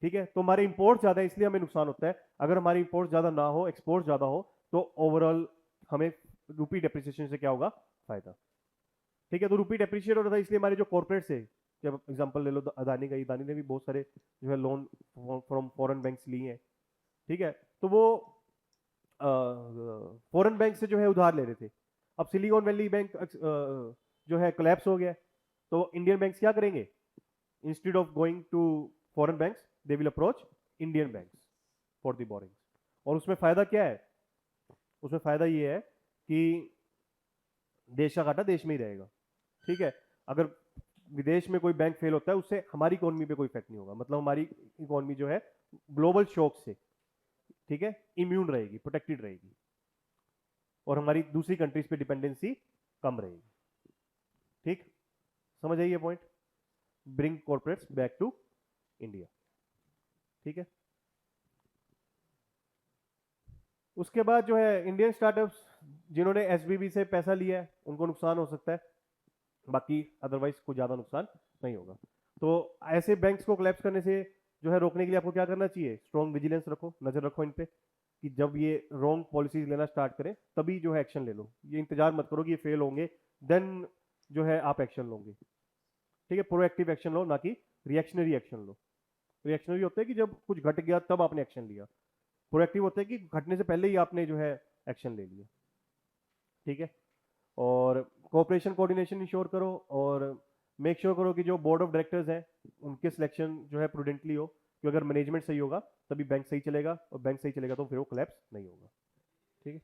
Speaker 1: ठीक है, तो हमारे इंपोर्ट ज्यादा है इसलिए हमें नुकसान होता है। अगर हमारे इंपोर्ट ज्यादा ना हो, एक्सपोर्ट ज्यादा हो, तो ओवरऑल हमें रूपी डेप्रिसिएशन से क्या होगा? फायदा। ठीक है, तो रूपी डेप्रिशिएट हो रहा था इसलिए हमारे जो कॉर्पोरेट्स है, जब एग्जांपल ले लो अदानी का, अदानी ने भी बहुत सारे जो है लोन फ्रॉम फॉरेन बैंक्स लिए हैं। ठीक है, तो वो फॉरेन बैंक से जो है उधार ले रहे थे। अब सिलिकॉन वैली बैंक जो है कोलैप्स हो गया, तो इंडियन बैंक्स क्या करेंगे? Instead of going to foreign banks they will approach Indian banks for the borrowings. और उसमें फायदा क्या है? उसमें फायदा ये है कि देश का घाटा देश में ही रहेगा। ठीक है, अगर विदेश में कोई बैंक फेल होता है उससे हमारी इकोनॉमी पे कोई इफेक्ट नहीं होगा, मतलब हमारी इकोनॉमी जो है ग्लोबल शॉक से, ठीक है, इम्यून रहेगी, प्रोटेक्टेड रहेगी, और हमारी दूसरी कंट्रीज पे डिपेंडेंसी कम रहेगी। ठीक, समझ आइए point? Bring corporates back to India. ठीक है, उसके बाद जो है इंडियन स्टार्टअप्स जिन्होंने एसबीबी से पैसा लिया है उनको नुकसान हो सकता है, बाकी अदरवाइज कोई ज्यादा नुकसान नहीं होगा। तो ऐसे बैंक्स को कोलैप्स करने से जो है रोकने के लिए आपको क्या करना चाहिए? स्ट्रॉन्ग विजिलेंस रखो, नजर रखो इन पे, कि जब ये रॉन्ग पॉलिसीज लेना स्टार्ट करें तभी जो है एक्शन ले लो। ये इंतजार मत करो कि ये फेल होंगे देन जो है आप एक्शन लोगे। ठीक है, प्रोएक्टिव एक्शन लो, ना कि रिएक्शनरी एक्शन लो। रिएक्शनरी होता है कि जब कुछ घट गया तब आपने एक्शन लिया, प्रोएक्टिव होता है कि घटने से पहले ही आपने जो है एक्शन ले लिया। ठीक है, और कोऑपरेशन कोऑर्डिनेशन इंश्योर करो, और मेक श्योर करो कि जो बोर्ड ऑफ डायरेक्टर्स हैं उनके सिलेक्शन जो है प्रूडेंटली हो, क्योंकि अगर मैनेजमेंट सही होगा तभी बैंक सही चलेगा, और बैंक सही चलेगा तो फिर वो कोलैप्स नहीं होगा। ठीक है,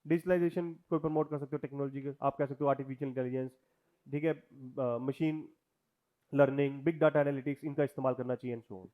Speaker 1: डिजिटलाइजेशन को प्रमोट कर सकते हो, टेक्नोलॉजी के आप कह सकते हो आर्टिफिशियल इंटेलिजेंस, ठीक है, machine learning, big data analytics, इनका इस्तेमाल करना चाहिए एंड सो ऑन।